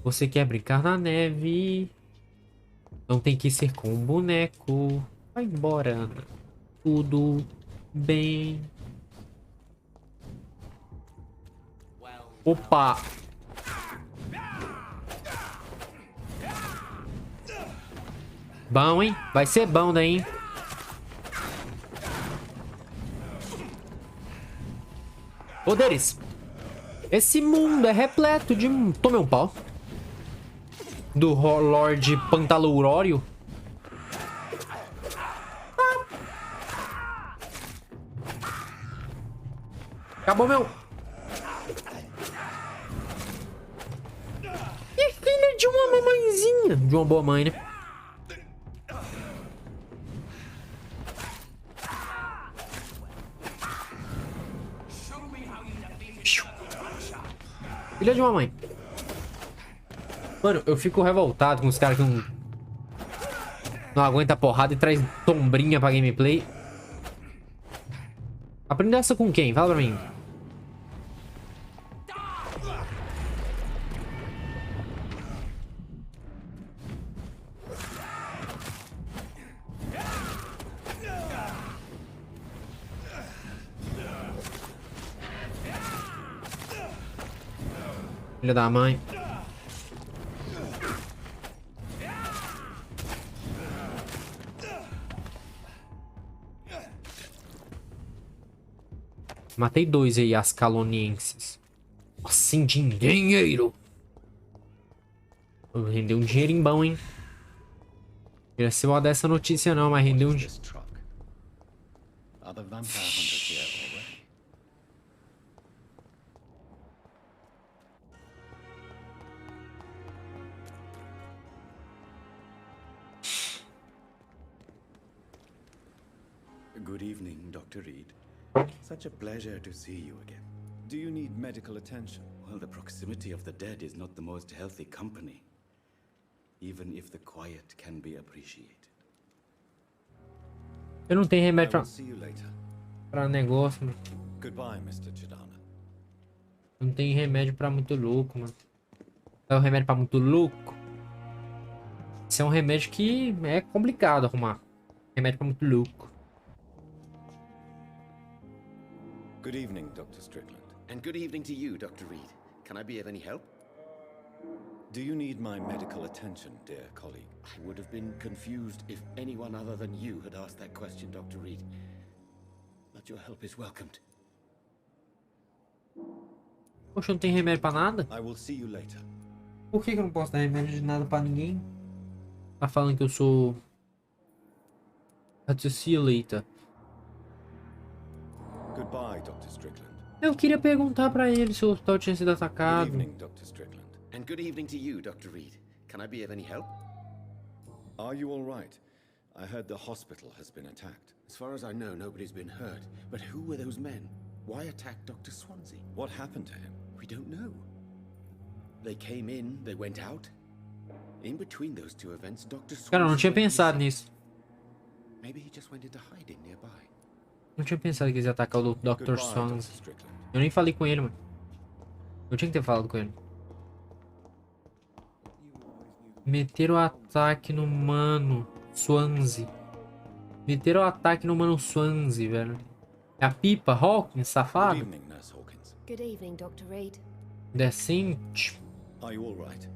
Você quer brincar na neve? Não tem que ser com um boneco. Vai embora, Ana. Tudo bem. Opa! Bom, hein? Vai ser bom daí, hein? Poderes. Esse mundo é repleto de... Tome um pau. Do Lorde Pantalorório. Acabou, meu. E filha de uma mamãezinha. De uma boa mãe, né? Filha de uma mãe. Mano, eu fico revoltado com os caras que não aguenta porrada e traz sombrinha pra gameplay. Aprendeu essa com quem? Fala pra mim. Filha da mãe. Matei 2 aí, as calonienses. Assim, dinheiro. Rendeu um dinheirinho bom, hein? Queria ser uma dessa notícia não, mas rendeu um... This truck. Are the vampire hunters here already? Good evening, Dr. Reed. Such a pleasure to see you again. Do you need medical attention? Well, the proximity of the dead is not the most healthy company, even if the quiet can be appreciated. Eu não tenho I remédio will see you later. pra negócio, mano. Goodbye, Mr. Chidana. Não tem remédio pra muito louco, mano. É um remédio pra muito louco. Isso é um remédio que é complicado arrumar. Remédio pra muito louco. Good evening, Dr. Strickland. And good evening to you, Dr. Reed. Can I be of any help? Do you need my medical attention, dear colleague? I would have been confused if anyone other than you had asked that question, Dr. Reed. But your help is welcomed. Poxa, não tem remédio pra nada? I will see you later. Por que eu não posso dar remédio de nada pra ninguém? Tá falando que eu sou... Raciocilita. Goodbye, Dr. Strickland. Eu queria perguntar pra ele se o hospital tinha sido Good atacado. evening, Dr. Strickland. And good evening to you, Dr. Reed. Can I be of any help? Are you all right? I heard the hospital has been attacked. As far as I know, nobody's been hurt. But who were those men? Why attack Dr. Swansea? What happened to him? We don't know. They came in, they went out. In between those two events, Dr. Swansea... Cara, eu não tinha went pensado missing. nisso. Maybe he just went into hiding nearby. Não tinha pensado que eles iam atacar o Dr. Goodbye, Dr. Swansea. Strickland. Eu nem falei com ele, mano. Eu tinha que ter falado com ele. Meteram o ataque no mano Swansea. Meteram o ataque no mano Swansea, velho. É a pipa, Hawkins, Good safado. evening, Nurse Hawkins. Good evening, Dr. Reed. Decente. Are you all right?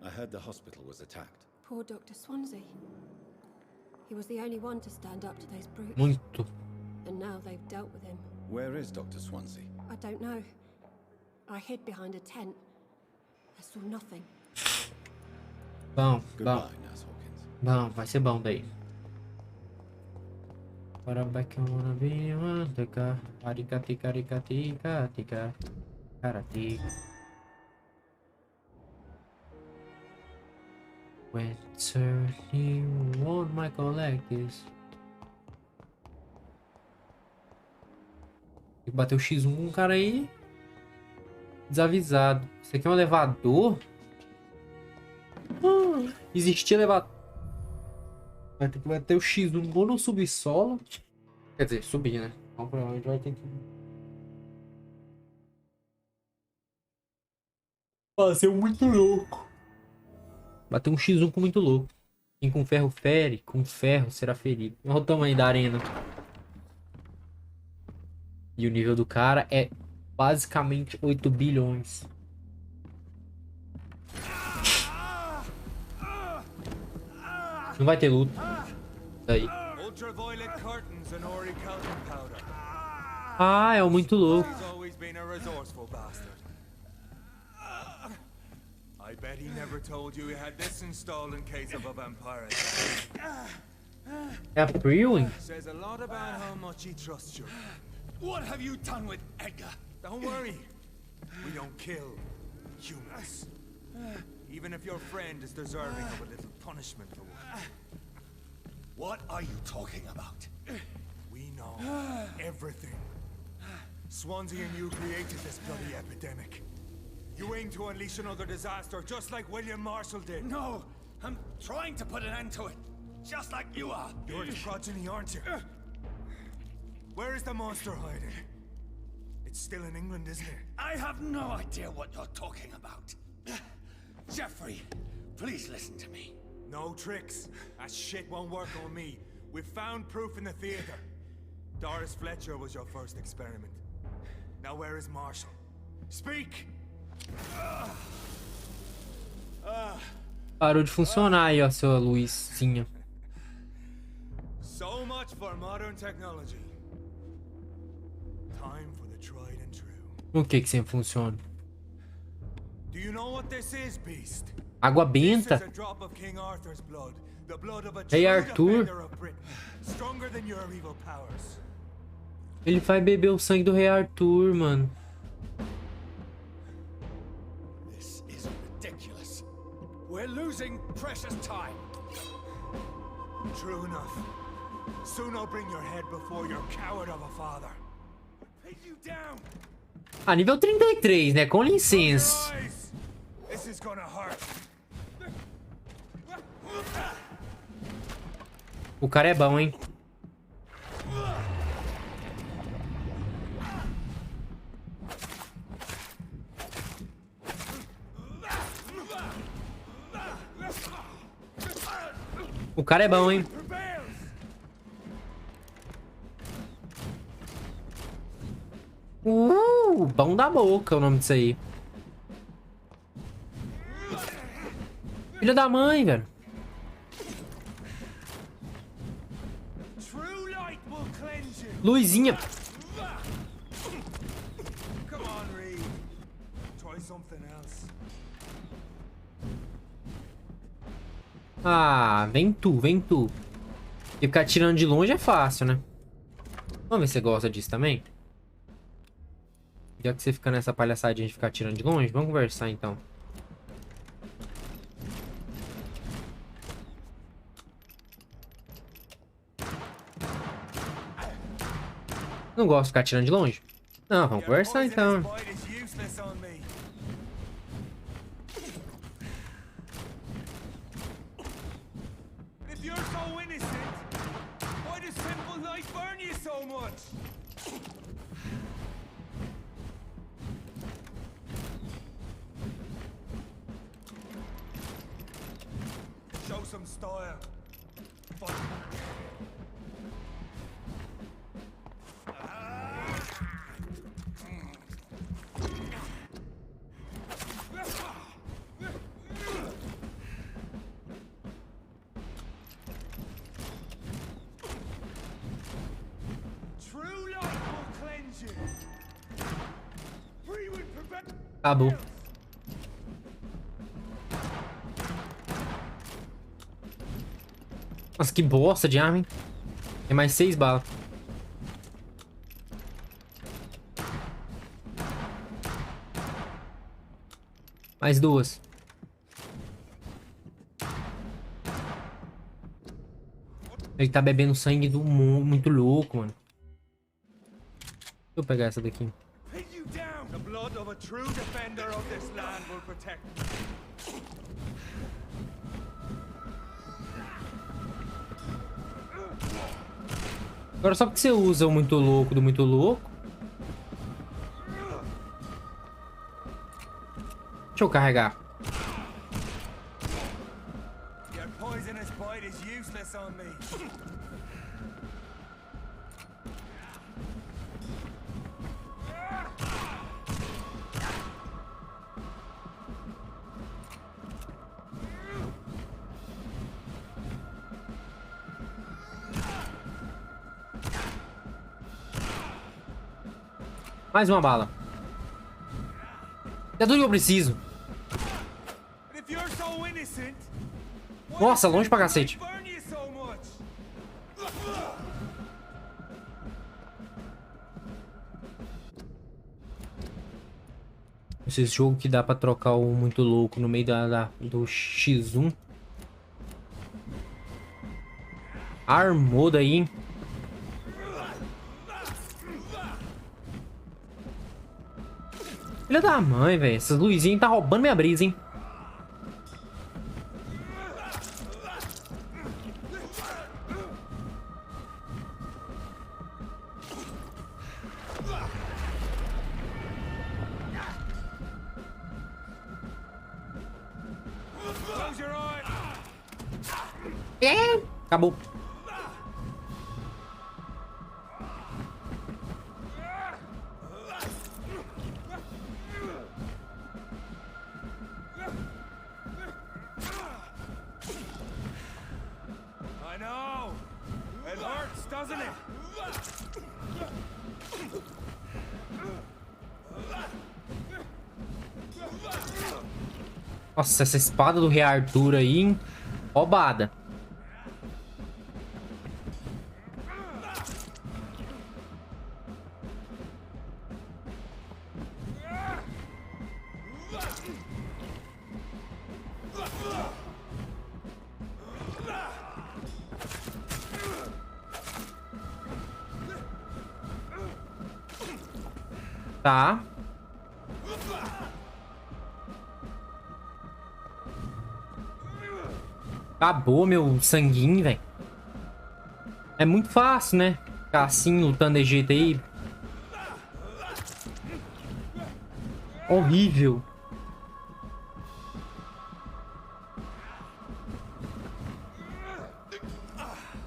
I heard the hospital was attacked. Poor Dr. Swansea. He was the only one to stand up to those brutes. Muito. And now they've dealt with him. Where is Dr. Swansea? I don't know. I hid behind a tent. I saw nothing. Bom, bom. Goodbye, Nurse Hawkins. Bom, vai ser bom daí. Para back I wanna be one tica. Aricati caricatica tica. Caratica. When 31 my collect this. Tem que bater o X1 com um cara aí. Desavisado. Isso aqui é um elevador? Existia elevador. Vai ter que bater o X1 ou no subsolo. Quer dizer, subir, né? Então provavelmente vai ter que fazer um muito louco. Bater um X1 com muito louco. Quem com ferro fere, com ferro será ferido. Olha o tamanho da arena. E o nível do cara é basicamente 8 bilhões. Não vai ter luta. Daí. Ah, é o muito louco. I bet he never told you he had this installed in case of a vampire É a Brewing? Says a lot about how much he trusts you. What have you done with Edgar? Don't worry. We don't kill humans. Even if your friend is deserving of a little punishment for one. What are you talking about? We know everything. Swansea and you created this bloody epidemic. You aim to unleash another disaster, just like William Marshall did. No, I'm trying to put an end to it, just like you are. You're its progeny, aren't you? Where is the monster hiding? It's still in England, isn't it? I have no idea what you're talking about. Jeffrey, please listen to me. No tricks. That shit won't work on me. We've found proof in the theater. Doris Fletcher was your first experiment. Now where is Marshall? Speak! Parou de funcionar aí, ó, sua luzinha. So much for modern technology. Time for the tried and true. O que sempre funciona? Do you know what this is, Beast? Água benta. This is a drop of King Arthur's blood, the blood of a Rei true Arthur. defender of Britain, stronger than your evil powers. Ele vai beber o sangue do Rei Arthur, mano. This is ridiculous. We're losing precious time. True enough. Soon I'll bring your head before your coward of a father. Pin you down. Ah, nível 33, né? Com licença. This is gonna hurt. O cara é bom, hein? O cara é bom, hein? Bom da boca é o nome disso aí. Filho da mãe, velho. Luzinha. Come on, Reed. Try something else. Ah, vem tu, vem tu. E ficar tirando de longe é fácil, né? Vamos ver se você gosta disso também. Já que você fica nessa palhaçadinha de ficar tirando de longe, vamos conversar então. Não gosto de ficar tirando de longe? Não, vamos conversar então. Show some style. Acabou. Nossa, que bosta de arma, hein? Tem mais 6 balas. Mais 2. Ele tá bebendo sangue do mundo, muito louco, mano. Deixa eu pegar essa daqui. Pin you down. The blood of a true defender of this land will protect me. Agora só porque você usa o muito louco do muito louco. Deixa eu carregar. Your poisonous bite is useless on me. Mais uma bala. É tudo que eu preciso. If you're so innocent, Nossa, longe pra cacete. burn you so much. Esse jogo que dá pra trocar o muito louco no meio do X1. Armou daí, hein? Filha da mãe, velho. Essas luzinhas tá roubando minha brisa, hein? Close your eyes. Acabou. I know. It hurts, doesn't it? Nossa, essa espada do Rei Arthur aí, hein? Roubada. Tá. Acabou meu sanguinho, velho. É muito fácil, né? Ficar assim, lutando de jeito aí. Horrível.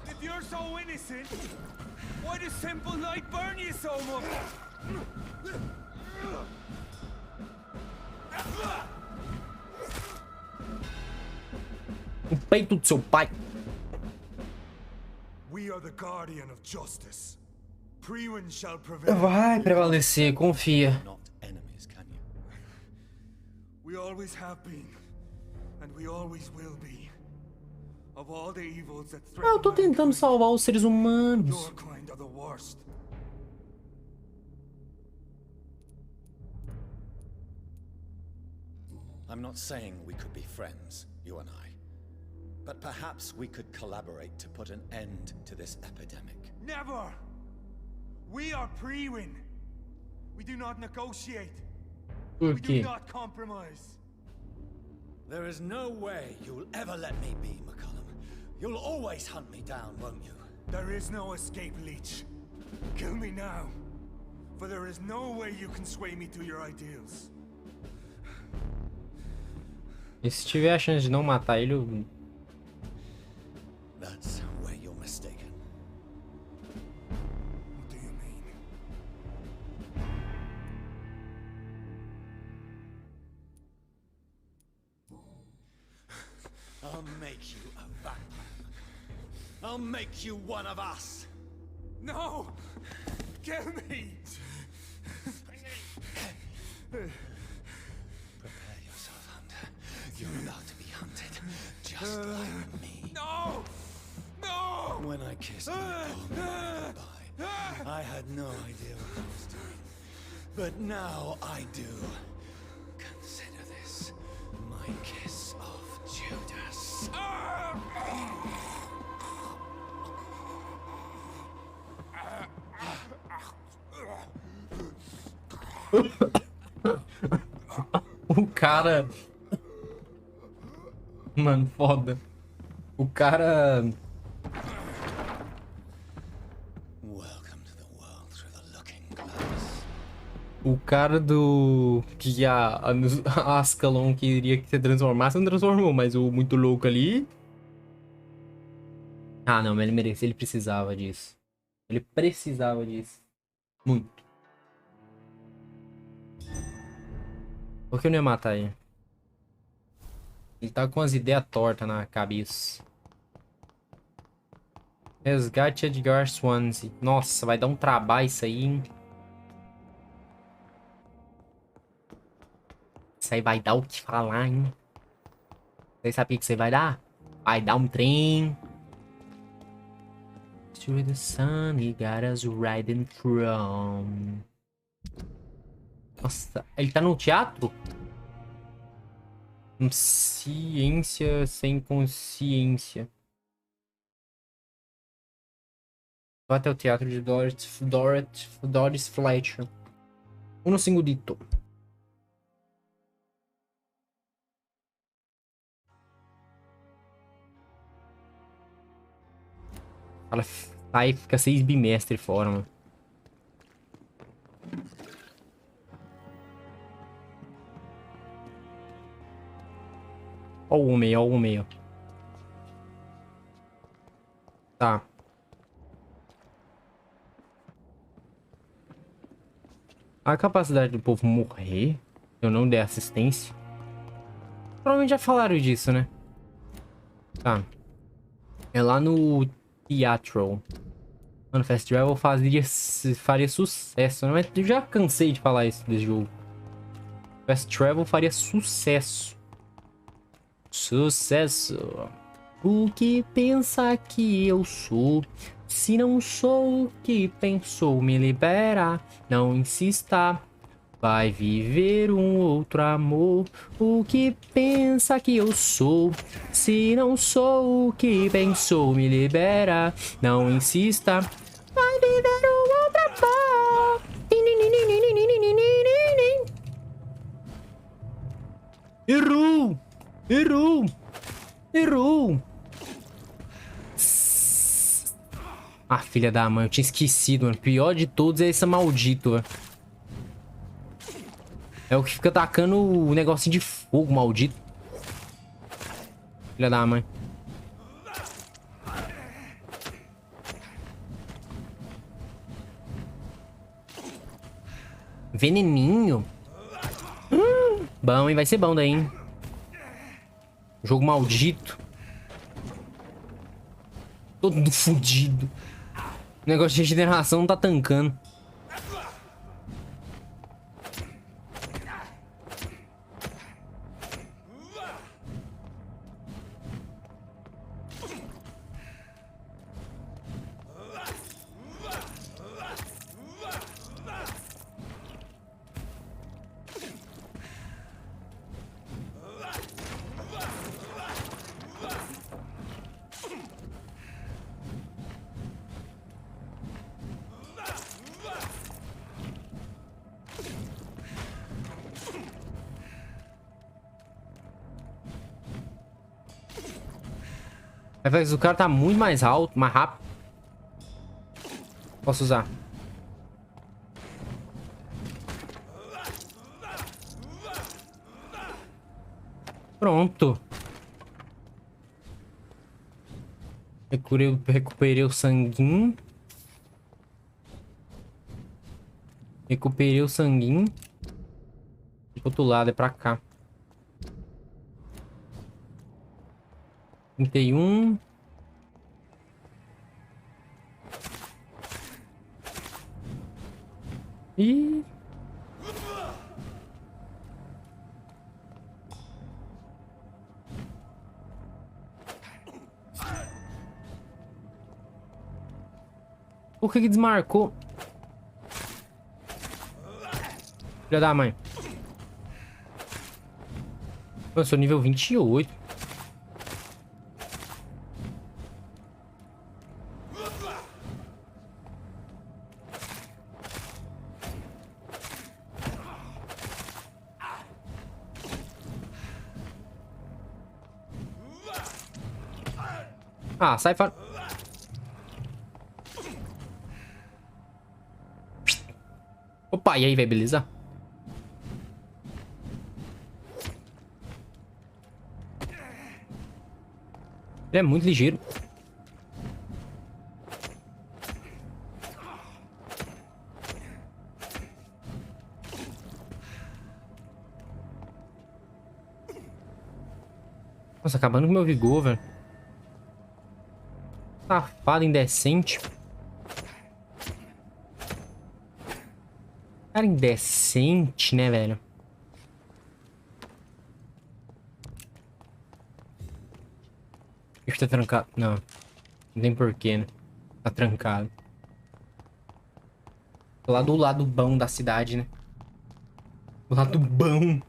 If you're so innocent, why does simple light burn you so much? O peito do seu pai. We are the guardian of justice. Priwen shall prevail. Vai prevalecer, confia. Not enemies, can you? We always have been, and we always will be. Of all the evils that Eu tô threaten tentando salvar os seres humanos. your kind are the worst. I'm not saying we could be friends, you and I. But perhaps we could collaborate to put an end to this epidemic. Never! We are Priwen. We do not negotiate. Por We do quê? not compromise. There is no way you'll ever let me be, McCollum. You'll always hunt me down, won't you? There is no escape, Leech. Kill me now. For there is no way you can sway me to your ideals. E se tiver a chance de não matar ele, eu... That's where you're mistaken. What do you mean? I'll make you a vampire. I'll make you one of us. No! Kill me! Prepare yourself, Hunter. You're about to be hunted, just like me. No! No! When I kissed my poor goodbye, I had no idea what I was doing. But now I do. Consider this my kiss of Judas. O cara... Mano, foda. O cara... O cara do... Que a Ascalon queria que se transformasse, não transformou. Mas o muito louco ali... Ah, não, mas ele merecia. Ele precisava disso. Ele precisava disso. Muito. Por que eu não ia matar ele? Ele tá com as ideias tortas na cabeça. Resgate Edgar Swansea. Nossa, vai dar um trabalho isso aí, hein? Isso aí vai dar o que falar, hein? Você sabe o que você vai dar? Vai dar um trem. To the sun, he got us riding from... Nossa, ele tá no teatro? Ciência sem consciência. Vou até o teatro de Doris Fletcher. Um segundito. Ela sai e fica 6 bimestres fora, mano. Ó o homem, ó o homem, ó. Tá. A capacidade do povo morrer, se eu não der assistência. Provavelmente já falaram disso, né? Tá. É lá no teatro. Mano, Fast Travel faria sucesso, né? Mas eu já cansei de falar isso desse jogo. Fast Travel faria sucesso. Sucesso. O que pensa que eu sou? Se não sou o que pensou, me libera. Não insista. Vai viver um outro amor. O que pensa que eu sou? Se não sou o que pensou, me libera. Não insista. Vai viver um outro amor. Errou! Errou! Errou! Ah, filha da mãe, eu tinha esquecido, mano. O pior de todos é esse maldito, velho. É o que fica atacando o negocinho de fogo, maldito. Filha da mãe. Veneninho? Bom, hein? Vai ser bom daí, hein? Jogo maldito. Todo fudido. O negócio de regeneração não tá tancando. O cara tá muito mais alto, mais rápido. Posso usar. Pronto. Recuperei o sanguinho. Recuperei o sanguinho. Do outro lado, é pra cá. 31. E... Por que desmarcou? Filha da mãe. Eu sou nível 28. Ah, sai fora. Opa, e aí, velho, beleza? Ele é muito ligeiro. Nossa, acabando com meu vigor, velho. Safado, indecente. Cara indecente, né, velho? Isso tá trancado. Não. Não tem porquê, né? Tá trancado. Tô lá do lado bom da cidade, né? Do lado bom.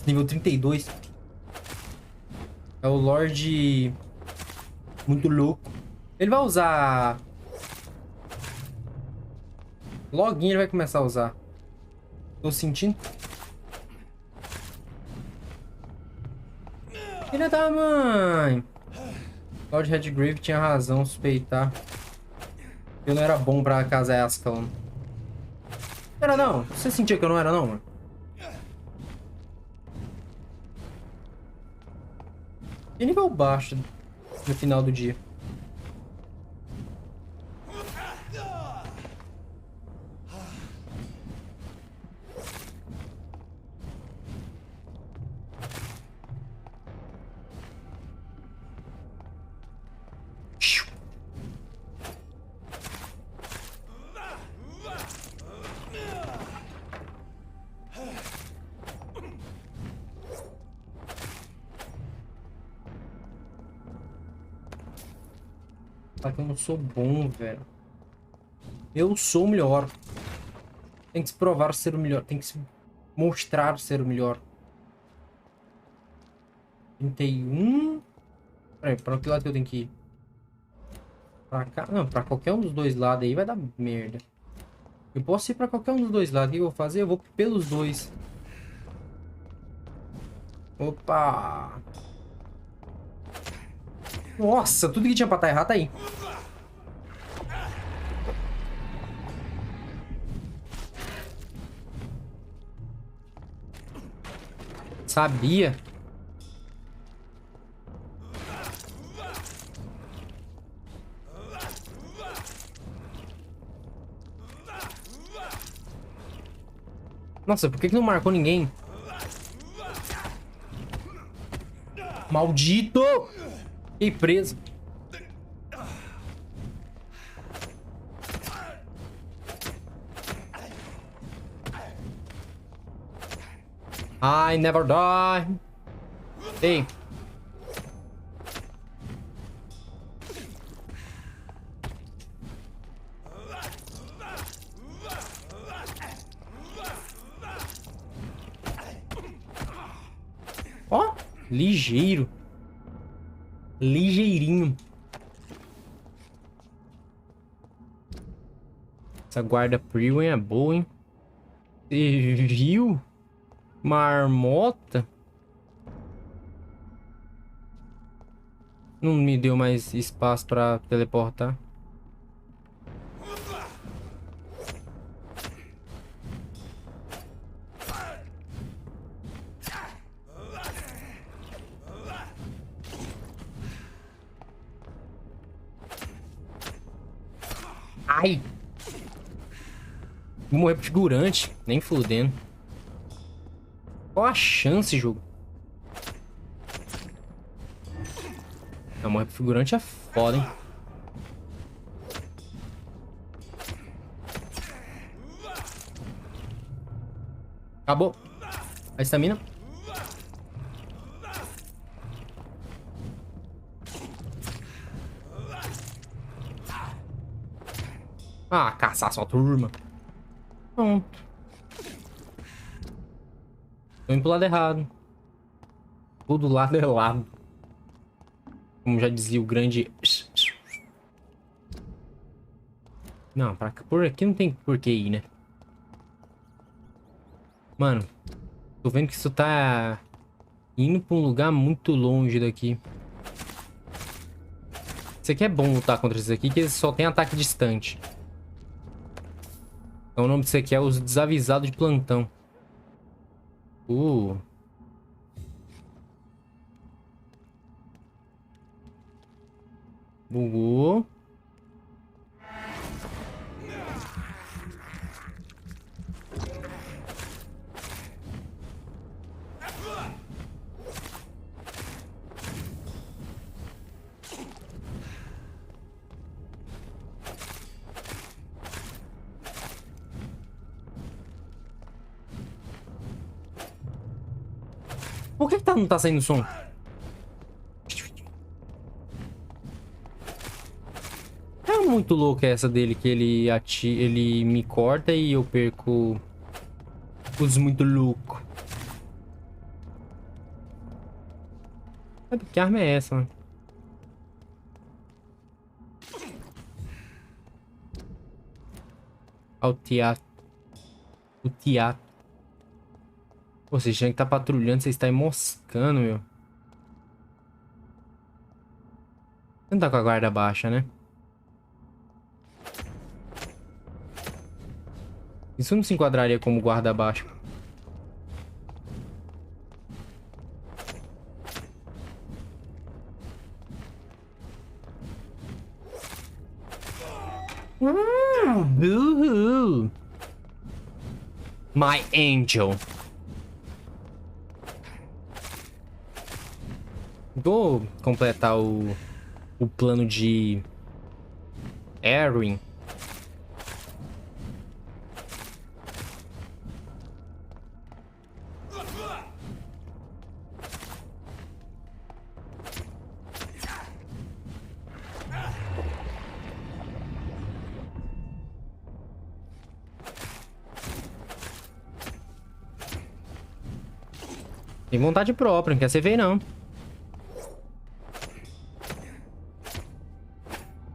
Nível 32. É o Lorde... Muito louco. Ele vai usar... Loguinho ele vai começar a usar. Tô sentindo. Filha da mãe. Lord Redgrave tinha razão suspeitar. Eu não era bom pra casa Ascalon. Era não? Você sentia que eu não era não, mano? E nível baixo no final do dia. Só que eu não sou bom, velho. Eu sou o melhor. Tem que se provar ser o melhor. Tem que se mostrar ser o melhor. 31. Peraí, pra que lado que eu tenho que ir? Pra cá? Não, pra qualquer um dos dois lados aí vai dar merda. Eu posso ir pra qualquer um dos dois lados. O que eu vou fazer? Eu vou pelos dois. Opa! Nossa, tudo que tinha pra estar errado tá aí. Sabia. Nossa, por que não marcou ninguém? Maldito! Fiquei preso. I never die. Ei. Ó, ligeiro. Ligeirinho. Essa guarda Priwen é boa, hein? Você viu? Marmota? Não me deu mais espaço pra teleportar. Ai! Vou morrer pro figurante. Nem fudendo. Qual a chance, jogo? Não, morrer pro figurante é foda, hein? Acabou. A estamina. Ah, caçar sua turma. Pronto. Tô indo pro lado errado. Todo lado é lado. Como já dizia o grande... Não, por aqui não tem por que ir, né? Mano, tô vendo que isso tá indo pra um lugar muito longe daqui. Isso aqui é bom lutar contra isso aqui, que eles só tem ataque distante. Então o nome disso aqui é os desavisados de plantão. Bugou. Por que não tá saindo som? É muito louco essa dele, que ele me corta e eu perco os muito louco. Que arma é essa, mano? Ao teatro. O teatro. Pô, vocês tinham que estar patrulhando, vocês estão moscando, meu. Você não tá com a guarda baixa, né? Isso não se enquadraria como guarda baixa. Boo-hoo. My angel. Vou completar o plano de Harlequin. Tem vontade própria, não quer ser feio não.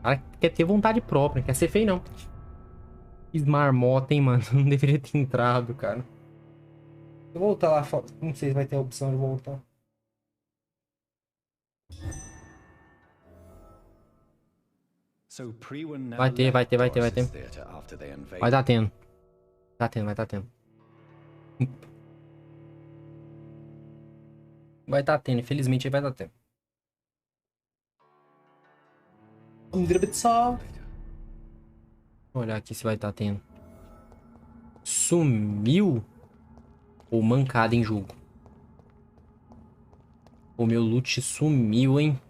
Cara, quer ter vontade própria, não quer ser feio não. Esmarmota, hein, mano. Não deveria ter entrado, cara. Eu vou voltar lá, não sei se vai ter a opção de voltar. Vai ter. Vai tá tendo. Vai tá tendo. Vai tá tendo, infelizmente vai tá tendo. Vou olhar aqui se vai tá tendo. Sumiu? Ou mancada em jogo? O meu loot sumiu, hein?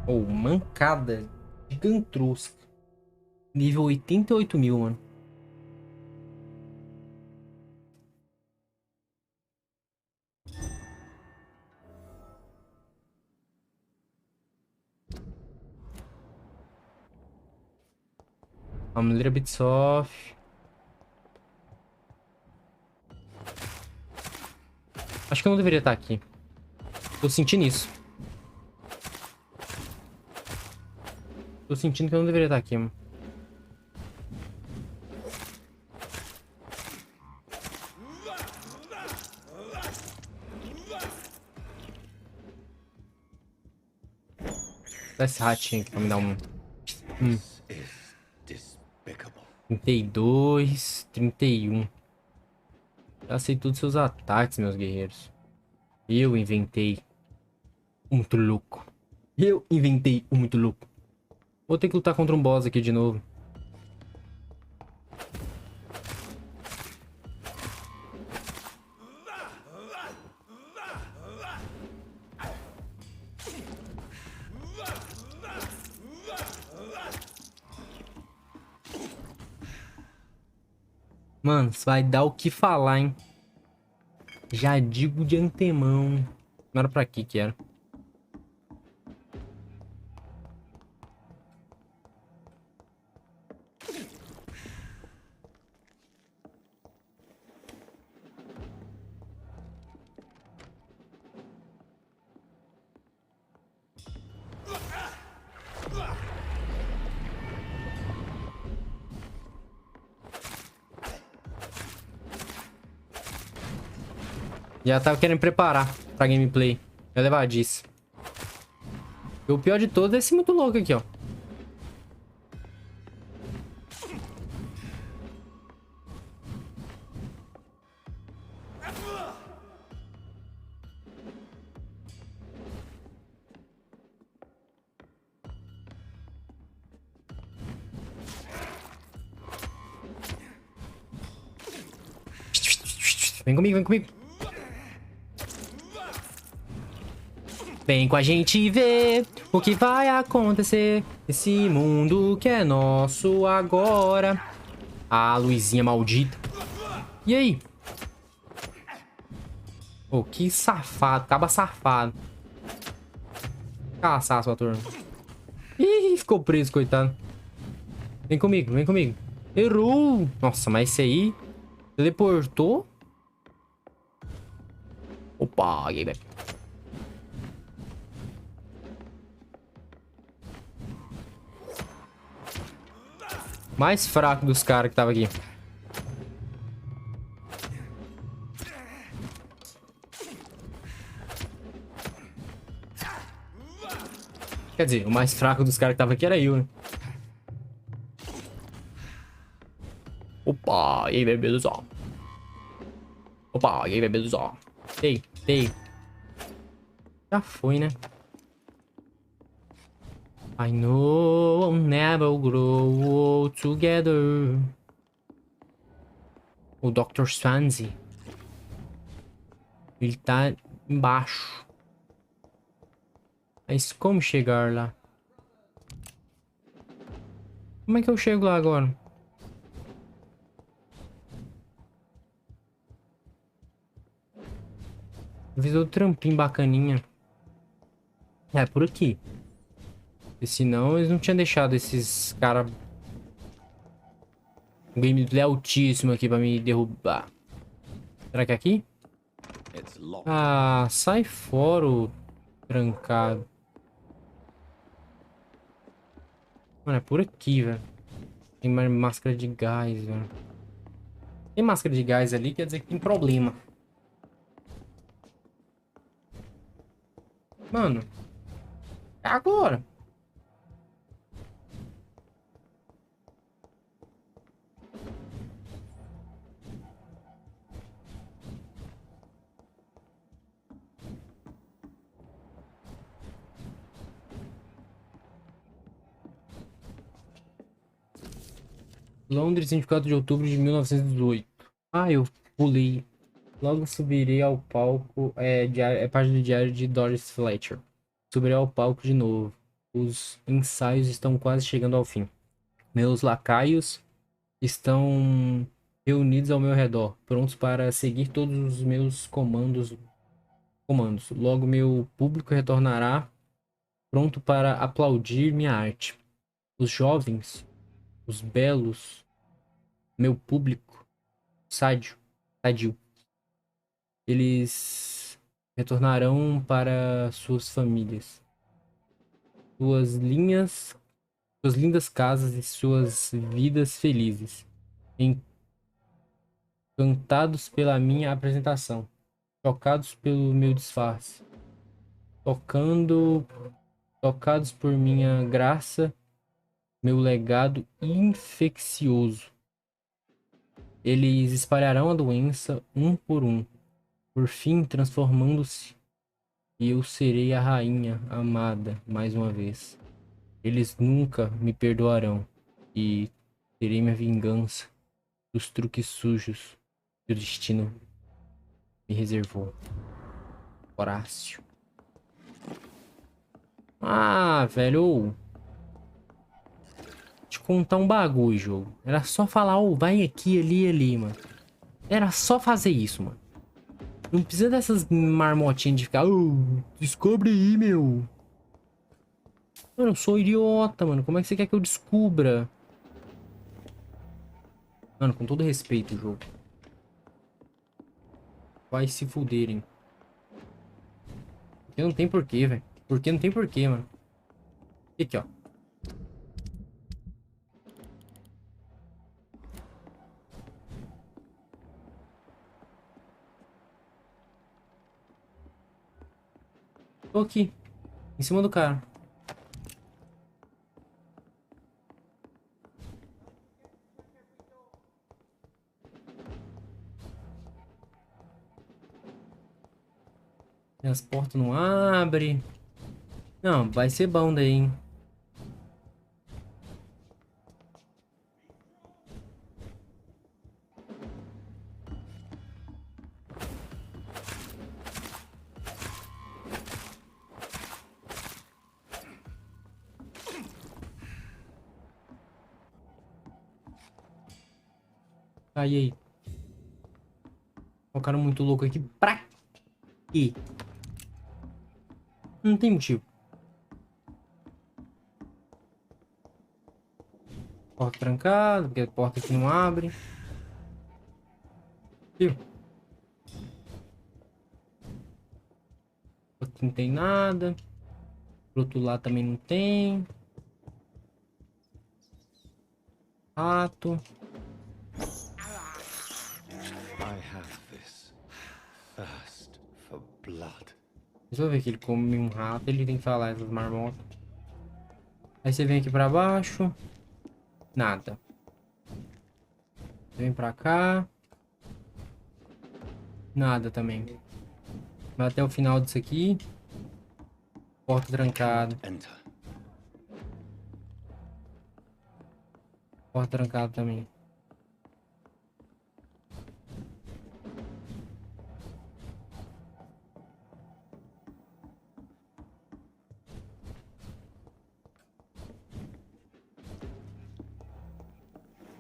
Ou mancada gigantrosca. Nível 88 mil, mano. I'm a little bit soft. Acho que eu não deveria estar aqui. Tô sentindo isso. Tô sentindo que eu não deveria estar aqui, mano. Dá esse ratinho aqui pra me dar um... 32, 31. Já sei todos os seus ataques, meus guerreiros. Eu inventei um muito louco. Eu inventei um muito louco. Vou ter que lutar contra um boss aqui de novo. Mano, isso vai dar o que falar, hein? Já digo de antemão. Não era pra aqui que era. Já tava querendo preparar pra gameplay. Eu levar disso. E o pior de todos é esse muito louco aqui, ó. Vem comigo, vem comigo. Vem com a gente ver o que vai acontecer. Esse mundo que é nosso agora. Ah, luzinha maldita. E aí? Oh, que safado. Acaba safado. Caçar sua turma. Ih, ficou preso, coitado. Vem comigo, vem comigo. Errou. Nossa, mas esse aí teleportou. Opa, e aí, velho. Mais fraco dos caras que tava aqui. Quer dizer, o mais fraco dos caras que tava aqui era eu, né? Opa, e aí, bebê do sol. Opa, e aí, bebê do sol. Ei, ei. Já foi, né? I know we'll never grow old together. O Dr. Swansea. Ele tá embaixo. Mas como chegar lá? Como é que eu chego lá agora? Fiz outro trampinho bacaninha. É, por aqui. Porque senão eles não tinham deixado esses caras... Um gameplay altíssimo aqui pra me derrubar. Será que é aqui? Ah, sai fora o trancado. Mano, é por aqui, velho. Tem mais máscara de gás, velho. Tem máscara de gás ali, quer dizer que tem problema. Mano. É agora. Londres, 24 de outubro de 1918. Ah, eu pulei. Logo subirei ao palco. É página do diário de Doris Fletcher. Subirei ao palco de novo. Os ensaios estão quase chegando ao fim. Meus lacaios estão reunidos ao meu redor, prontos para seguir todos os meus comandos. Logo meu público retornará, pronto para aplaudir minha arte. Os jovens, os belos, meu público, sadio. Eles retornarão para suas famílias, suas lindas casas e suas vidas felizes, encantados pela minha apresentação, chocados pelo meu disfarce, tocados por minha graça, meu legado infeccioso. Eles espalharão a doença um, por fim transformando-se, e eu serei a rainha amada mais uma vez. Eles nunca me perdoarão, e terei minha vingança dos truques sujos que o destino me reservou. Horácio. Ah, velho. Te contar um bagulho, jogo. Era só falar, oh, vai aqui, ali, ali, mano. Era só fazer isso, mano. Não precisa dessas marmotinhas de ficar, oh, descobre aí, meu. Mano, eu sou idiota, mano. Como é que você quer que eu descubra? Mano, com todo respeito, jogo. Vai se fuderem. Porque não tem porquê, velho. Porque não tem porquê, mano. Aqui, ó. Tô aqui. Em cima do cara. E as portas não abrem. Não, vai ser bom daí, hein? Aí. O cara muito louco aqui. Pra quê? Não tem motivo. Porta trancada, porque a porta aqui não abre. Viu? Aqui não tem nada. Pro outro lado também não tem. Rato. I have this thirst for blood. Deixa eu ver que ele come um rato, ele tem que falar essas marmotas. Aí você vem aqui pra baixo. Nada. Vem pra cá. Nada também. Vai até o final disso aqui. Porta trancada. Enter. Porta trancada também.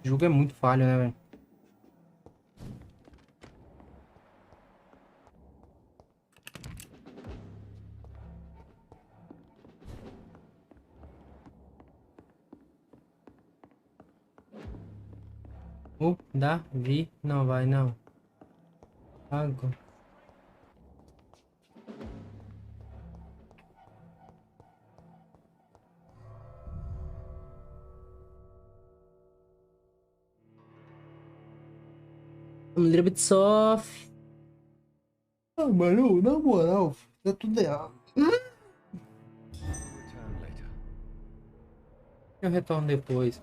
O jogo é muito falho, né, velho? Davi, não vai não. Agora. A little bit soft. Ah, mano, na moral, tá tudo errado. Return later. Eu retorno depois.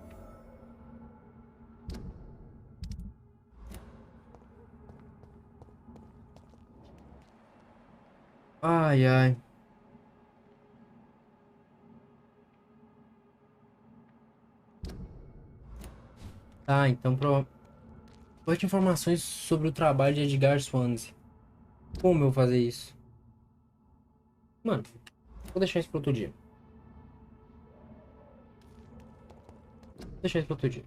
Ai, ai. Tá, então Bote informações sobre o trabalho de Edgar Swansea. Como eu vou fazer isso? Mano, vou deixar isso para outro dia. Vou deixar isso para outro dia.